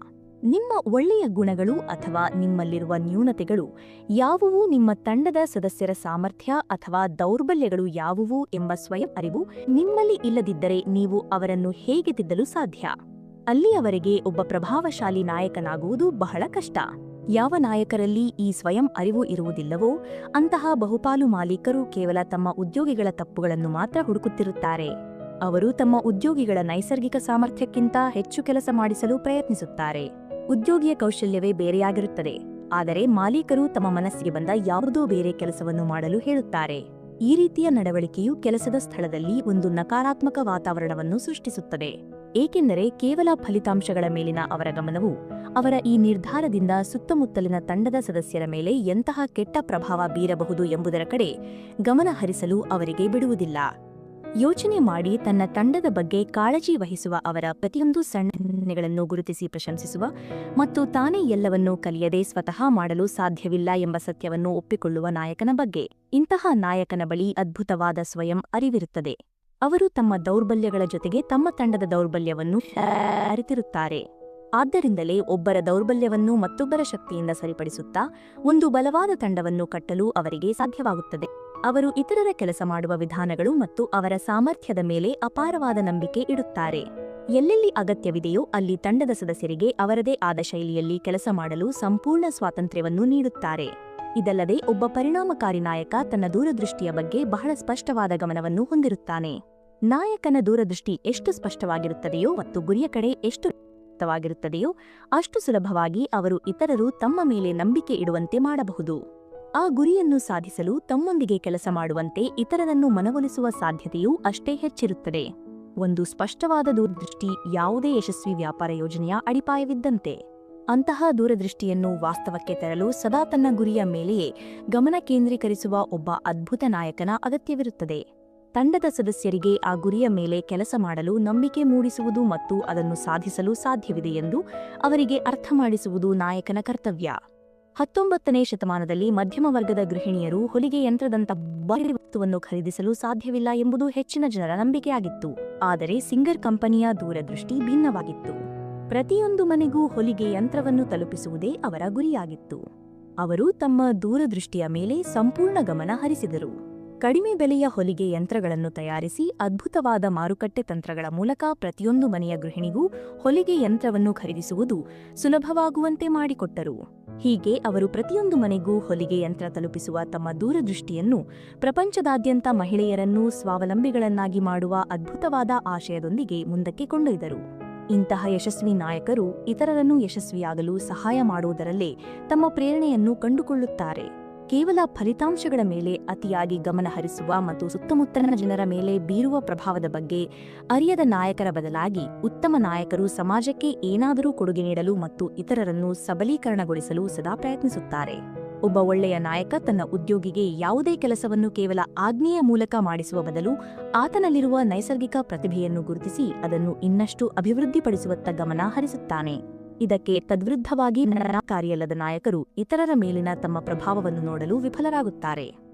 ನಿಮ್ಮ ಒಳ್ಳೆಯ ಗುಣಗಳು ಅಥವಾ ನಿಮ್ಮಲ್ಲಿರುವ ನ್ಯೂನತೆಗಳು ಯಾವುವು, ನಿಮ್ಮ ತಂಡದ ಸದಸ್ಯರ ಸಾಮರ್ಥ್ಯ ಅಥವಾ ದೌರ್ಬಲ್ಯಗಳು ಯಾವುವು ಎಂಬ ಸ್ವಯಂ ಅರಿವು ನಿಮ್ಮಲ್ಲಿ ಇಲ್ಲದಿದ್ದರೆ ನೀವು ಅವರನ್ನು ಹೇಗೆ ತಿದ್ದಲು ಸಾಧ್ಯ? ಅಲ್ಲಿಯವರೆಗೆ ಒಬ್ಬ ಪ್ರಭಾವಶಾಲಿ ನಾಯಕನಾಗುವುದು ಬಹಳ ಕಷ್ಟ. ಯಾವ ನಾಯಕರಲ್ಲಿ ಈ ಸ್ವಯಂ ಅರಿವು ಇರುವುದಿಲ್ಲವೋ ಅಂತಹ ಬಹುಪಾಲು ಮಾಲೀಕರು ಕೇವಲ ತಮ್ಮ ಉದ್ಯೋಗಿಗಳ ತಪ್ಪುಗಳನ್ನು ಮಾತ್ರ ಹುಡುಕುತ್ತಿರುತ್ತಾರೆ. ಅವರು ತಮ್ಮ ಉದ್ಯೋಗಿಗಳ ನೈಸರ್ಗಿಕ ಸಾಮರ್ಥ್ಯಕ್ಕಿಂತ ಹೆಚ್ಚು ಕೆಲಸ ಮಾಡಿಸಲು ಪ್ರಯತ್ನಿಸುತ್ತಾರೆ. ಉದ್ಯೋಗಿಯ ಕೌಶಲ್ಯವೇ ಬೇರೆಯಾಗಿರುತ್ತದೆ, ಆದರೆ ಮಾಲೀಕರು ತಮ್ಮ ಮನಸ್ಸಿಗೆ ಬಂದ ಯಾವುದೋ ಬೇರೆ ಕೆಲಸವನ್ನು ಮಾಡಲು ಹೇಳುತ್ತಾರೆ. ಈ ರೀತಿಯ ನಡವಳಿಕೆಯು ಕೆಲಸದ ಸ್ಥಳದಲ್ಲಿ ಒಂದು ನಕಾರಾತ್ಮಕ ವಾತಾವರಣವನ್ನು ಸೃಷ್ಟಿಸುತ್ತದೆ, ಏಕೆಂದರೆ ಕೇವಲ ಫಲಿತಾಂಶಗಳ ಮೇಲಿನ ಅವರ ಗಮನವು ಅವರ ಈ ನಿರ್ಧಾರದಿಂದ ಸುತ್ತಮುತ್ತಲಿನ ತಂಡದ ಸದಸ್ಯರ ಮೇಲೆ ಎಂತಹ ಕೆಟ್ಟ ಪ್ರಭಾವ ಬೀರಬಹುದು ಎಂಬುದರ ಕಡೆ ಗಮನ ಹರಿಸಲು ಅವರಿಗೆ ಬಿಡುವುದಿಲ್ಲ. ಯೋಚನೆ ಮಾಡಿ ತನ್ನ ತಂಡದ ಬಗ್ಗೆ ಕಾಳಜಿ ವಹಿಸುವ ಅವರ ಪ್ರತಿಯೊಂದು ಸಣ್ಣ ನಿರ್ಣಯಗಳನ್ನು ಗುರುತಿಸಿ ಪ್ರಶಂಸಿಸುವ ಮತ್ತು ತಾನೇ ಎಲ್ಲವನ್ನೂ ಕಲಿಯದೆ ಸ್ವತಃ ಮಾಡಲು ಸಾಧ್ಯವಿಲ್ಲ ಎಂಬ ಸತ್ಯವನ್ನು ಒಪ್ಪಿಕೊಳ್ಳುವ ನಾಯಕನ ಬಗ್ಗೆ. ಇಂತಹ ನಾಯಕನ ಬಳಿ ಅದ್ಭುತವಾದ ಸ್ವಯಂ ಅರಿವಿರುತ್ತದೆ. ಅವರು ತಮ್ಮ ದೌರ್ಬಲ್ಯಗಳ ಜೊತೆಗೆ ತಮ್ಮ ತಂಡದ ದೌರ್ಬಲ್ಯವನ್ನು ಅರಿತಿರುತ್ತಾರೆ. ಆದ್ದರಿಂದಲೇ ಒಬ್ಬರ ದೌರ್ಬಲ್ಯವನ್ನು ಮತ್ತೊಬ್ಬರ ಶಕ್ತಿಯಿಂದ ಸರಿಪಡಿಸುತ್ತಾ ಒಂದು ಬಲವಾದ ತಂಡವನ್ನು ಕಟ್ಟಲು ಅವರಿಗೆ ಸಾಧ್ಯವಾಗುತ್ತದೆ. ಅವರು ಇತರರ ಕೆಲಸ ಮಾಡುವ ವಿಧಾನಗಳು ಮತ್ತು ಅವರ ಸಾಮರ್ಥ್ಯದ ಮೇಲೆ ಅಪಾರವಾದ ನಂಬಿಕೆ ಇಡುತ್ತಾರೆ. ಎಲ್ಲೆಲ್ಲಿ ಅಗತ್ಯವಿದೆಯೋ ಅಲ್ಲಿ ತಂಡದ ಸದಸ್ಯರಿಗೆ ಅವರದೇ ಆದ ಶೈಲಿಯಲ್ಲಿ ಕೆಲಸ ಮಾಡಲು ಸಂಪೂರ್ಣ ಸ್ವಾತಂತ್ರ್ಯವನ್ನು ನೀಡುತ್ತಾರೆ. ಇದಲ್ಲದೆ ಒಬ್ಬ ಪರಿಣಾಮಕಾರಿ ನಾಯಕ ತನ್ನ ದೂರದೃಷ್ಟಿಯ ಬಗ್ಗೆ ಬಹಳ ಸ್ಪಷ್ಟವಾದ ಗಮನವನ್ನು ಹೊಂದಿರುತ್ತಾನೆ. ನಾಯಕನ ದೂರದೃಷ್ಟಿ ಎಷ್ಟು ಸ್ಪಷ್ಟವಾಗಿರುತ್ತದೆಯೋ ಮತ್ತು ಗುರಿಯ ಕಡೆ ಎಷ್ಟು ವಾಗಿರುತ್ತದೆಯೋ ಅಷ್ಟು ಸುಲಭವಾಗಿ ಅವರು ಇತರರು ತಮ್ಮ ಮೇಲೆ ನಂಬಿಕೆ ಇಡುವಂತೆ ಮಾಡಬಹುದು. ಆ ಗುರಿಯನ್ನು ಸಾಧಿಸಲು ತಮ್ಮೊಂದಿಗೆ ಕೆಲಸ ಮಾಡುವಂತೆ ಇತರರನ್ನು ಮನವೊಲಿಸುವ ಸಾಧ್ಯತೆಯೂ ಅಷ್ಟೇ ಹೆಚ್ಚಿರುತ್ತದೆ. ಒಂದು ಸ್ಪಷ್ಟವಾದ ದೂರದೃಷ್ಟಿ ಯಾವುದೇ ಯಶಸ್ವಿ ವ್ಯಾಪಾರ ಯೋಜನೆಯ ಅಡಿಪಾಯವಿದ್ದಂತೆ. ಅಂತಹ ದೂರದೃಷ್ಟಿಯನ್ನು ವಾಸ್ತವಕ್ಕೆ ತರಲು ಸದಾ ತನ್ನ ಗುರಿಯ ಮೇಲೆಯೇ ಗಮನ ಕೇಂದ್ರೀಕರಿಸುವ ಒಬ್ಬ ಅದ್ಭುತ ನಾಯಕನ ಅಗತ್ಯವಿರುತ್ತದೆ. ತಂಡದ ಸದಸ್ಯರಿಗೆ ಆ ಗುರಿಯ ಮೇಲೆ ಕೆಲಸ ಮಾಡಲು ನಂಬಿಕೆ ಮೂಡಿಸುವುದು ಮತ್ತು ಅದನ್ನು ಸಾಧಿಸಲು ಸಾಧ್ಯವಿದೆ ಎಂದು ಅವರಿಗೆ ಅರ್ಥ ಮಾಡಿಸುವುದು ನಾಯಕನ ಕರ್ತವ್ಯ. 19ನೇ ಶತಮಾನದಲ್ಲಿ ಮಧ್ಯಮ ವರ್ಗದ ಗೃಹಿಣಿಯರು ಹೊಲಿಗೆ ಯಂತ್ರದಂಥ ಭಾರಿ ವಸ್ತುವನ್ನು ಖರೀದಿಸಲು ಸಾಧ್ಯವಿಲ್ಲ ಎಂಬುದು ಹೆಚ್ಚಿನ ಜನರ ನಂಬಿಕೆಯಾಗಿತ್ತು. ಆದರೆ ಸಿಂಗರ್ ಕಂಪನಿಯ ದೂರದೃಷ್ಟಿ ಭಿನ್ನವಾಗಿತ್ತು. ಪ್ರತಿಯೊಂದು ಮನೆಗೂ ಹೊಲಿಗೆ ಯಂತ್ರವನ್ನು ತಲುಪಿಸುವುದೇ ಅವರ ಗುರಿಯಾಗಿತ್ತು. ಅವರು ತಮ್ಮ ದೂರದೃಷ್ಟಿಯ ಮೇಲೆ ಸಂಪೂರ್ಣ ಗಮನ ಹರಿಸಿದರು. ಕಡಿಮೆ ಬೆಲೆಯ ಹೊಲಿಗೆ ಯಂತ್ರಗಳನ್ನು ತಯಾರಿಸಿ ಅದ್ಭುತವಾದ ಮಾರುಕಟ್ಟೆ ತಂತ್ರಗಳ ಮೂಲಕ ಪ್ರತಿಯೊಂದು ಮನೆಯ ಗೃಹಿಣಿಗೂ ಹೊಲಿಗೆ ಯಂತ್ರವನ್ನು ಖರೀದಿಸುವುದು ಸುಲಭವಾಗುವಂತೆ ಮಾಡಿಕೊಟ್ಟರು. ಹೀಗೆ ಅವರು ಪ್ರತಿಯೊಂದು ಮನೆಗೂ ಹೊಲಿಗೆ ಯಂತ್ರ ತಲುಪಿಸುವ ತಮ್ಮ ದೂರದೃಷ್ಟಿಯನ್ನು ಪ್ರಪಂಚದಾದ್ಯಂತ ಮಹಿಳೆಯರನ್ನು ಸ್ವಾವಲಂಬಿಗಳನ್ನಾಗಿ ಮಾಡುವ ಅದ್ಭುತವಾದ ಆಶಯದೊಂದಿಗೆ ಮುಂದಕ್ಕೆ ಕೊಂಡೊಯ್ದರು. ಇಂತಹ ಯಶಸ್ವಿ ನಾಯಕರು ಇತರರನ್ನು ಯಶಸ್ವಿಯಾಗಲು ಸಹಾಯ ಮಾಡುವುದರಲ್ಲೇ ತಮ್ಮ ಪ್ರೇರಣೆಯನ್ನು ಕಂಡುಕೊಳ್ಳುತ್ತಾರೆ. ಕೇವಲ ಫಲಿತಾಂಶಗಳ ಮೇಲೆ ಅತಿಯಾಗಿ ಗಮನ ಹರಿಸುವ ಮತ್ತು ಸುತ್ತಮುತ್ತಲಿನ ಜನರ ಮೇಲೆ ಬೀರುವ ಪ್ರಭಾವದ ಬಗ್ಗೆ ಅರಿಯದ ನಾಯಕರ ಬದಲಾಗಿ ಉತ್ತಮ ನಾಯಕರು ಸಮಾಜಕ್ಕೆ ಏನಾದರೂ ಕೊಡುಗೆ ನೀಡಲು ಮತ್ತು ಇತರರನ್ನು ಸಬಲೀಕರಣಗೊಳಿಸಲು ಸದಾ ಪ್ರಯತ್ನಿಸುತ್ತಾರೆ. ಒಬ್ಬ ಒಳ್ಳೆಯ ನಾಯಕ ತನ್ನ ಉದ್ಯೋಗಿಗೆ ಯಾವುದೇ ಕೆಲಸವನ್ನು ಕೇವಲ ಆಜ್ಞೆಯ ಮೂಲಕ ಮಾಡಿಸುವ ಬದಲು ಆತನಲ್ಲಿರುವ ನೈಸರ್ಗಿಕ ಪ್ರತಿಭೆಯನ್ನು ಗುರುತಿಸಿ ಅದನ್ನು ಇನ್ನಷ್ಟು ಅಭಿವೃದ್ಧಿಪಡಿಸುವತ್ತ ಗಮನ ಹರಿಸುತ್ತಾನೆ. ಇದಕ್ಕೆ ತದ್ವಿರುದ್ಧವಾಗಿ ಪರಿಣಾಮಕಾರಿಯಲ್ಲದ ನಾಯಕರು ಇತರರ ಮೇಲಿನ ತಮ್ಮ ಪ್ರಭಾವವನ್ನು ನೋಡಲು ವಿಫಲರಾಗುತ್ತಾರೆ.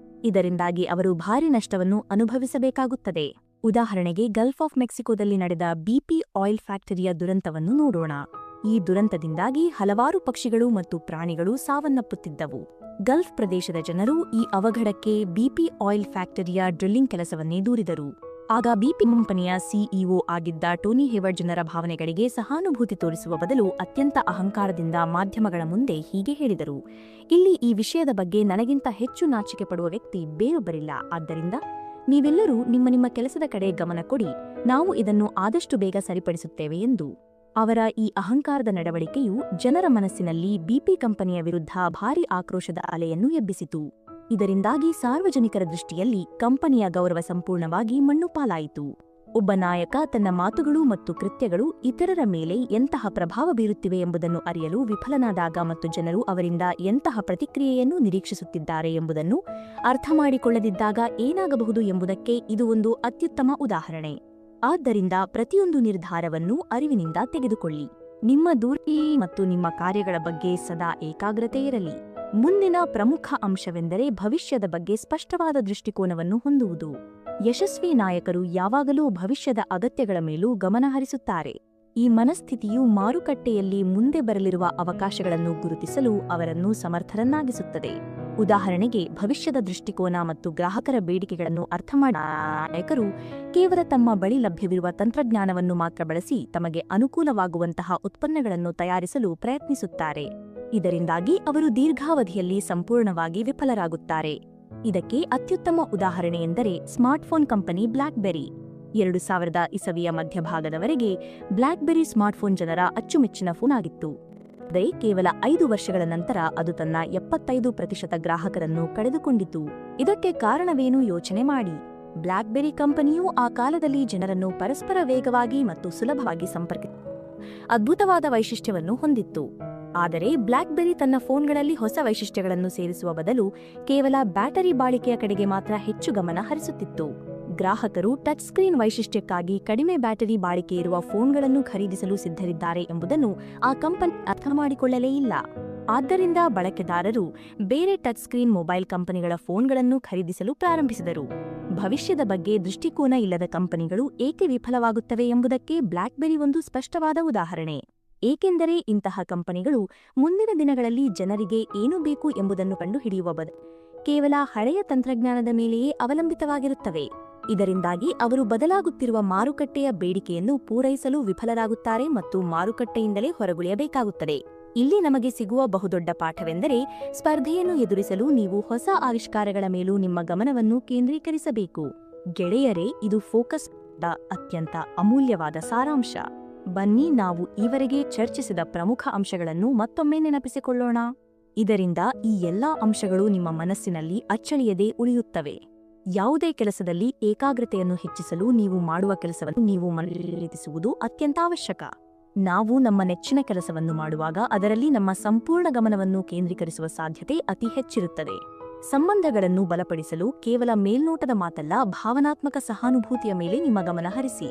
ಇದರಿಂದಾಗಿ ಅವರು ಭಾರಿ ನಷ್ಟವನ್ನು ಅನುಭವಿಸಬೇಕಾಗುತ್ತದೆ. ಉದಾಹರಣೆಗೆ ಗಲ್ಫ್ ಆಫ್ ಮೆಕ್ಸಿಕೋದಲ್ಲಿ ನಡೆದ BP ಆಯಿಲ್ ಫ್ಯಾಕ್ಟರಿಯ ದುರಂತವನ್ನು ನೋಡೋಣ. ಈ ದುರಂತದಿಂದಾಗಿ ಹಲವಾರು ಪಕ್ಷಿಗಳು ಮತ್ತು ಪ್ರಾಣಿಗಳು ಸಾವನ್ನಪ್ಪುತ್ತಿದ್ದವು. ಗಲ್ಫ್ ಪ್ರದೇಶದ ಜನರು ಈ ಅವಘಡಕ್ಕೆ BP ಆಯಿಲ್ ಫ್ಯಾಕ್ಟರಿಯ ಡ್ರಿಲ್ಲಿಂಗ್ ಕೆಲಸವನ್ನೇ ದೂರಿದರು. ಆಗ BP ಕಂಪನಿಯ CEO ಆಗಿದ್ದ ಟೋನಿ ಹೇವರ್ಡ್ ಜನರ ಭಾವನೆಗಳಿಗೆ ಸಹಾನುಭೂತಿ ತೋರಿಸುವ ಬದಲು ಅತ್ಯಂತ ಅಹಂಕಾರದಿಂದ ಮಾಧ್ಯಮಗಳ ಮುಂದೆ ಹೀಗೆ ಹೇಳಿದರು: ಇಲ್ಲಿ ಈ ವಿಷಯದ ಬಗ್ಗೆ ನನಗಿಂತ ಹೆಚ್ಚು ನಾಚಿಕೆ ಪಡುವ ವ್ಯಕ್ತಿ ಬೇರೊಬ್ಬರಿಲ್ಲ. ಆದ್ದರಿಂದ ನೀವೆಲ್ಲರೂ ನಿಮ್ಮ ಕೆಲಸದ ಕಡೆ ಗಮನ ಕೊಡಿ, ನಾವು ಇದನ್ನು ಆದಷ್ಟು ಬೇಗ ಸರಿಪಡಿಸುತ್ತೇವೆ ಎಂದು. ಅವರ ಈ ಅಹಂಕಾರದ ನಡವಳಿಕೆಯು ಜನರ ಮನಸ್ಸಿನಲ್ಲಿ BP ಕಂಪನಿಯ ವಿರುದ್ಧ ಭಾರೀ ಆಕ್ರೋಶದ ಅಲೆಯನ್ನು ಎಬ್ಬಿಸಿತು. ಇದರಿಂದಾಗಿ ಸಾರ್ವಜನಿಕರ ದೃಷ್ಟಿಯಲ್ಲಿ ಕಂಪನಿಯ ಗೌರವ ಸಂಪೂರ್ಣವಾಗಿ ಮಣ್ಣುಪಾಲಾಯಿತು. ಒಬ್ಬ ನಾಯಕ ತನ್ನ ಮಾತುಗಳು ಮತ್ತು ಕೃತ್ಯಗಳು ಇತರರ ಮೇಲೆ ಎಂತಹ ಪ್ರಭಾವ ಬೀರುತ್ತಿವೆ ಎಂಬುದನ್ನು ಅರಿಯಲು ವಿಫಲನಾದಾಗ ಮತ್ತು ಜನರು ಅವರಿಂದ ಎಂತಹ ಪ್ರತಿಕ್ರಿಯೆಯನ್ನು ನಿರೀಕ್ಷಿಸುತ್ತಿದ್ದಾರೆ ಎಂಬುದನ್ನು ಅರ್ಥಮಾಡಿಕೊಳ್ಳದಿದ್ದಾಗ ಏನಾಗಬಹುದು ಎಂಬುದಕ್ಕೆ ಇದು ಒಂದು ಅತ್ಯುತ್ತಮ ಉದಾಹರಣೆ. ಆದ್ದರಿಂದ ಪ್ರತಿಯೊಂದು ನಿರ್ಧಾರವನ್ನು ಅರಿವಿನಿಂದ ತೆಗೆದುಕೊಳ್ಳಿ. ನಿಮ್ಮ ದೂರ ಮತ್ತು ನಿಮ್ಮ ಕಾರ್ಯಗಳ ಬಗ್ಗೆ ಸದಾ ಏಕಾಗ್ರತೆ ಇರಲಿ. ಮುಂದಿನ ಪ್ರಮುಖ ಅಂಶವೆಂದರೆ ಭವಿಷ್ಯದ ಬಗ್ಗೆ ಸ್ಪಷ್ಟವಾದ ದೃಷ್ಟಿಕೋನವನ್ನು ಹೊಂದುವುದು. ಯಶಸ್ವಿ ನಾಯಕರು ಯಾವಾಗಲೂ ಭವಿಷ್ಯದ ಅಗತ್ಯಗಳ ಮೇಲೂ ಗಮನ ಹರಿಸುತ್ತಾರೆ. ಈ ಮನಸ್ಥಿತಿಯು ಮಾರುಕಟ್ಟೆಯಲ್ಲಿ ಮುಂದೆ ಬರಲಿರುವ ಅವಕಾಶಗಳನ್ನು ಗುರುತಿಸಲು ಅವರನ್ನು ಸಮರ್ಥರನ್ನಾಗಿಸುತ್ತದೆ. ಉದಾಹರಣೆಗೆ, ಭವಿಷ್ಯದ ದೃಷ್ಟಿಕೋನ ಮತ್ತು ಗ್ರಾಹಕರ ಬೇಡಿಕೆಗಳನ್ನು ಅರ್ಥಮಾಡಿದ ನಾಯಕರು ಕೇವಲ ತಮ್ಮ ಬಳಿ ಲಭ್ಯವಿರುವ ತಂತ್ರಜ್ಞಾನವನ್ನು ಮಾತ್ರ ಬಳಸಿ ತಮಗೆ ಅನುಕೂಲವಾಗುವಂತಹ ಉತ್ಪನ್ನಗಳನ್ನು ತಯಾರಿಸಲು ಪ್ರಯತ್ನಿಸುತ್ತಾರೆ. ಇದರಿಂದಾಗಿ ಅವರು ದೀರ್ಘಾವಧಿಯಲ್ಲಿ ಸಂಪೂರ್ಣವಾಗಿ ವಿಫಲರಾಗುತ್ತಾರೆ. ಇದಕ್ಕೆ ಅತ್ಯುತ್ತಮ ಉದಾಹರಣೆಯೆಂದರೆ ಸ್ಮಾರ್ಟ್ಫೋನ್ ಕಂಪನಿ ಬ್ಲ್ಯಾಕ್ಬೆರಿ. 2000 ಇಸವಿಯ ಮಧ್ಯಭಾಗದವರೆಗೆ ಬ್ಲ್ಯಾಕ್ಬೆರಿ ಸ್ಮಾರ್ಟ್ಫೋನ್ ಜನರ ಅಚ್ಚುಮೆಚ್ಚಿನ ಫೋನ್ ಆಗಿತ್ತು. ಆದರೆ ಕೇವಲ 5 ವರ್ಷಗಳ ನಂತರ ಅದು ತನ್ನ 75% ಗ್ರಾಹಕರನ್ನು ಕಳೆದುಕೊಂಡಿತು. ಇದಕ್ಕೆ ಕಾರಣವೇನು ಯೋಚನೆ ಮಾಡಿ. ಬ್ಲ್ಯಾಕ್ಬೆರಿ ಕಂಪನಿಯು ಆ ಕಾಲದಲ್ಲಿ ಜನರನ್ನು ಪರಸ್ಪರ ವೇಗವಾಗಿ ಮತ್ತು ಸುಲಭವಾಗಿ ಸಂಪರ್ಕಿಸಿದ ಅದ್ಭುತವಾದ ವೈಶಿಷ್ಟ್ಯವನ್ನು ಹೊಂದಿತ್ತು. ಆದರೆ ಬ್ಲ್ಯಾಕ್ಬೆರಿ ತನ್ನ ಫೋನ್ಗಳಲ್ಲಿ ಹೊಸ ವೈಶಿಷ್ಟ್ಯಗಳನ್ನು ಸೇರಿಸುವ ಬದಲು ಕೇವಲ ಬ್ಯಾಟರಿ ಬಾಳಿಕೆಯ ಕಡೆಗೆ ಮಾತ್ರ ಹೆಚ್ಚು ಗಮನ ಹರಿಸುತ್ತಿತ್ತು. ಗ್ರಾಹಕರು ಟಚ್ ಸ್ಕ್ರೀನ್ ವೈಶಿಷ್ಟ್ಯಕ್ಕಾಗಿ ಕಡಿಮೆ ಬ್ಯಾಟರಿ ಬಾಳಿಕೆ ಇರುವ ಫೋನ್ಗಳನ್ನು ಖರೀದಿಸಲು ಸಿದ್ಧರಿದ್ದಾರೆ ಎಂಬುದನ್ನು ಆ ಕಂಪನಿ ಅರ್ಥಮಾಡಿಕೊಳ್ಳಲೇ ಇಲ್ಲ. ಆದ್ದರಿಂದ ಬಳಕೆದಾರರು ಬೇರೆ ಟಚ್ ಸ್ಕ್ರೀನ್ ಮೊಬೈಲ್ ಕಂಪನಿಗಳ ಫೋನ್ಗಳನ್ನು ಖರೀದಿಸಲು ಪ್ರಾರಂಭಿಸಿದರು. ಭವಿಷ್ಯದ ಬಗ್ಗೆ ದೃಷ್ಟಿಕೋನ ಇಲ್ಲದ ಕಂಪನಿಗಳು ಏಕೆ ವಿಫಲವಾಗುತ್ತವೆ ಎಂಬುದಕ್ಕೆ ಬ್ಲ್ಯಾಕ್ಬೆರಿ ಒಂದು ಸ್ಪಷ್ಟವಾದ ಉದಾಹರಣೆ. ಏಕೆಂದರೆ ಇಂತಹ ಕಂಪನಿಗಳು ಮುಂದಿನ ದಿನಗಳಲ್ಲಿ ಜನರಿಗೆ ಏನು ಬೇಕು ಎಂಬುದನ್ನು ಕಂಡುಹಿಡಿಯುವ ಬದಲು ಕೇವಲ ಹಳೆಯ ತಂತ್ರಜ್ಞಾನದ ಮೇಲೆಯೇ ಅವಲಂಬಿತವಾಗಿರುತ್ತವೆ. ಇದರಿಂದಾಗಿ ಅವರು ಬದಲಾಗುತ್ತಿರುವ ಮಾರುಕಟ್ಟೆಯ ಬೇಡಿಕೆಯನ್ನು ಪೂರೈಸಲು ವಿಫಲರಾಗುತ್ತಾರೆ ಮತ್ತು ಮಾರುಕಟ್ಟೆಯಿಂದಲೇ ಹೊರಗುಳಿಯಬೇಕಾಗುತ್ತದೆ. ಇಲ್ಲಿ ನಮಗೆ ಸಿಗುವ ಬಹುದೊಡ್ಡ ಪಾಠವೆಂದರೆ, ಸ್ಪರ್ಧೆಯನ್ನು ಎದುರಿಸಲು ನೀವು ಹೊಸ ಆವಿಷ್ಕಾರಗಳ ಮೇಲೂ ನಿಮ್ಮ ಗಮನವನ್ನು ಕೇಂದ್ರೀಕರಿಸಬೇಕು. ಗೆಳೆಯರೇ, ಇದು ಫೋಕಸ್ ಅತ್ಯಂತ ಅಮೂಲ್ಯವಾದ ಸಾರಾಂಶ. ಬನ್ನಿ ನಾವು ಈವರೆಗೆ ಚರ್ಚಿಸಿದ ಪ್ರಮುಖ ಅಂಶಗಳನ್ನು ಮತ್ತೊಮ್ಮೆ ನೆನಪಿಸಿಕೊಳ್ಳೋಣ. ಇದರಿಂದ ಈ ಎಲ್ಲಾ ಅಂಶಗಳು ನಿಮ್ಮ ಮನಸ್ಸಿನಲ್ಲಿ ಅಚ್ಚಳಿಯದೆ ಉಳಿಯುತ್ತವೆ. ಯಾವುದೇ ಕೆಲಸದಲ್ಲಿ ಏಕಾಗ್ರತೆಯನ್ನು ಹೆಚ್ಚಿಸಲು ನೀವು ಮಾಡುವ ಕೆಲಸವನ್ನು ನೀವು ಮನಸ್ಸಿರಿಸುವುದು ಅತ್ಯಂತ ಅವಶ್ಯಕ. ನಾವು ನಮ್ಮ ನೆಚ್ಚಿನ ಕೆಲಸವನ್ನು ಮಾಡುವಾಗ ಅದರಲ್ಲಿ ನಮ್ಮ ಸಂಪೂರ್ಣ ಗಮನವನ್ನು ಕೇಂದ್ರೀಕರಿಸುವ ಸಾಧ್ಯತೆ ಅತಿ ಹೆಚ್ಚಿರುತ್ತದೆ. ಸಂಬಂಧಗಳನ್ನು ಬಲಪಡಿಸಲು ಕೇವಲ ಮೇಲ್ನೋಟದ ಮಾತಲ್ಲ, ಭಾವನಾತ್ಮಕ ಸಹಾನುಭೂತಿಯ ಮೇಲೆ ನಿಮ್ಮ ಗಮನ ಹರಿಸಿ.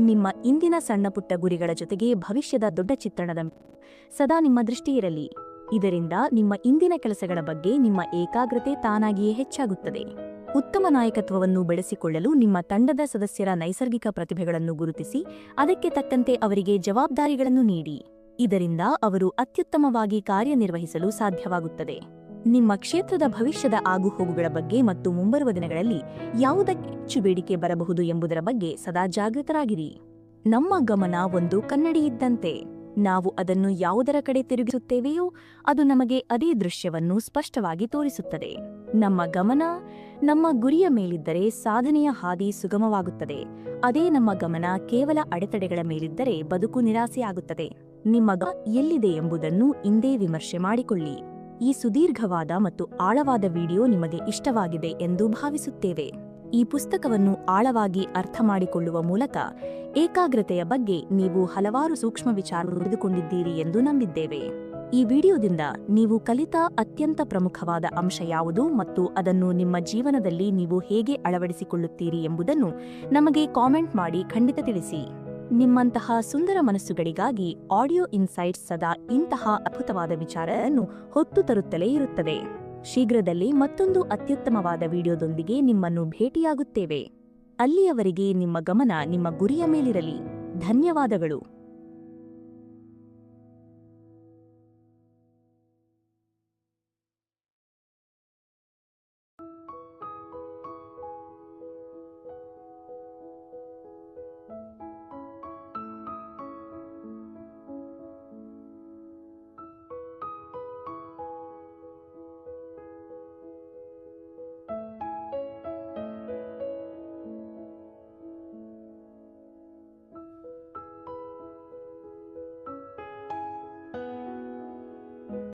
ನಿಮ್ಮ ಇಂದಿನ ಸಣ್ಣಪುಟ್ಟ ಗುರಿಗಳ ಜೊತೆಗೆ ಭವಿಷ್ಯದ ದೊಡ್ಡ ಚಿತ್ರಣದ ಸದಾ ನಿಮ್ಮ ದೃಷ್ಟಿಯಿರಲಿ. ಇದರಿಂದ ನಿಮ್ಮ ಇಂದಿನ ಕೆಲಸಗಳ ಬಗ್ಗೆ ನಿಮ್ಮ ಏಕಾಗ್ರತೆ ತಾನಾಗಿಯೇ ಹೆಚ್ಚಾಗುತ್ತದೆ. ಉತ್ತಮ ನಾಯಕತ್ವವನ್ನು ಬೆಳೆಸಿಕೊಳ್ಳಲು ನಿಮ್ಮ ತಂಡದ ಸದಸ್ಯರ ನೈಸರ್ಗಿಕ ಪ್ರತಿಭೆಗಳನ್ನು ಗುರುತಿಸಿ ಅದಕ್ಕೆ ತಕ್ಕಂತೆ ಅವರಿಗೆ ಜವಾಬ್ದಾರಿಗಳನ್ನು ನೀಡಿ. ಇದರಿಂದ ಅವರು ಅತ್ಯುತ್ತಮವಾಗಿ ಕಾರ್ಯನಿರ್ವಹಿಸಲು ಸಾಧ್ಯವಾಗುತ್ತದೆ. ನಿಮ್ಮ ಕ್ಷೇತ್ರದ ಭವಿಷ್ಯದ ಆಗುಹೋಗುಗಳ ಬಗ್ಗೆ ಮತ್ತು ಮುಂಬರುವ ದಿನಗಳಲ್ಲಿ ಯಾವುದಕ್ಕೆ ಹೆಚ್ಚು ಬೇಡಿಕೆ ಬರಬಹುದು ಎಂಬುದರ ಬಗ್ಗೆ ಸದಾ ಜಾಗೃತರಾಗಿರಿ. ನಮ್ಮ ಗಮನ ಒಂದು ಕನ್ನಡಿ ಇದ್ದಂತೆ. ನಾವು ಅದನ್ನು ಯಾವುದರ ಕಡೆ ತಿರುಗಿಸುತ್ತೇವೆಯೋ ಅದು ನಮಗೆ ಅದೇ ದೃಶ್ಯವನ್ನು ಸ್ಪಷ್ಟವಾಗಿ ತೋರಿಸುತ್ತದೆ. ನಮ್ಮ ಗಮನ ನಮ್ಮ ಗುರಿಯ ಮೇಲಿದ್ದರೆ ಸಾಧನೆಯ ಹಾದಿ ಸುಗಮವಾಗುತ್ತದೆ. ಅದೇ ನಮ್ಮ ಗಮನ ಕೇವಲ ಅಡೆತಡೆಗಳ ಮೇಲಿದ್ದರೆ ಬದುಕು ನಿರಾಸೆಯಾಗುತ್ತದೆ. ನಿಮ್ಮ ಗಮನ ಎಲ್ಲಿದೆ ಎಂಬುದನ್ನು ಇಂದೇ ವಿಮರ್ಶೆ ಮಾಡಿಕೊಳ್ಳಿ. ಈ ಸುದೀರ್ಘವಾದ ಮತ್ತು ಆಳವಾದ ವಿಡಿಯೋ ನಿಮಗೆ ಇಷ್ಟವಾಗಿದೆ ಎಂದು ಭಾವಿಸುತ್ತೇವೆ. ಈ ಪುಸ್ತಕವನ್ನು ಆಳವಾಗಿ ಅರ್ಥ ಮಾಡಿಕೊಳ್ಳುವ ಮೂಲಕ ಏಕಾಗ್ರತೆಯ ಬಗ್ಗೆ ನೀವು ಹಲವಾರು ಸೂಕ್ಷ್ಮ ವಿಚಾರಗಳನ್ನು ತಿಳಿದುಕೊಂಡಿದ್ದೀರಿ ಎಂದು ನಂಬಿದ್ದೇವೆ. ಈ ವಿಡಿಯೋದಿಂದ ನೀವು ಕಲಿತ ಅತ್ಯಂತ ಪ್ರಮುಖವಾದ ಅಂಶ ಯಾವುದು ಮತ್ತು ಅದನ್ನು ನಿಮ್ಮ ಜೀವನದಲ್ಲಿ ನೀವು ಹೇಗೆ ಅಳವಡಿಸಿಕೊಳ್ಳುತ್ತೀರಿ ಎಂಬುದನ್ನು ನಮಗೆ ಕಾಮೆಂಟ್ ಮಾಡಿ ಖಂಡಿತ ತಿಳಿಸಿ. ನಿಮ್ಮಂತಹ ಸುಂದರ ಮನಸ್ಸುಗಳಿಗಾಗಿ ಆಡಿಯೋ ಇನ್ಸೈಟ್ಸ್ ಸದಾ ಇಂತಹ ಅದ್ಭುತವಾದ ವಿಚಾರವನ್ನು ಹೊತ್ತು ತರುತ್ತಲೇ ಇರುತ್ತದೆ. ಶೀಘ್ರದಲ್ಲೇ ಮತ್ತೊಂದು ಅತ್ಯುತ್ತಮವಾದ ವಿಡಿಯೋದೊಂದಿಗೆ ನಿಮ್ಮನ್ನು ಭೇಟಿಯಾಗುತ್ತೇವೆ. ಅಲ್ಲಿಯವರೆಗೆ ನಿಮ್ಮ ಗಮನ ನಿಮ್ಮ ಗುರಿಯ ಮೇಲಿರಲಿ. ಧನ್ಯವಾದಗಳು.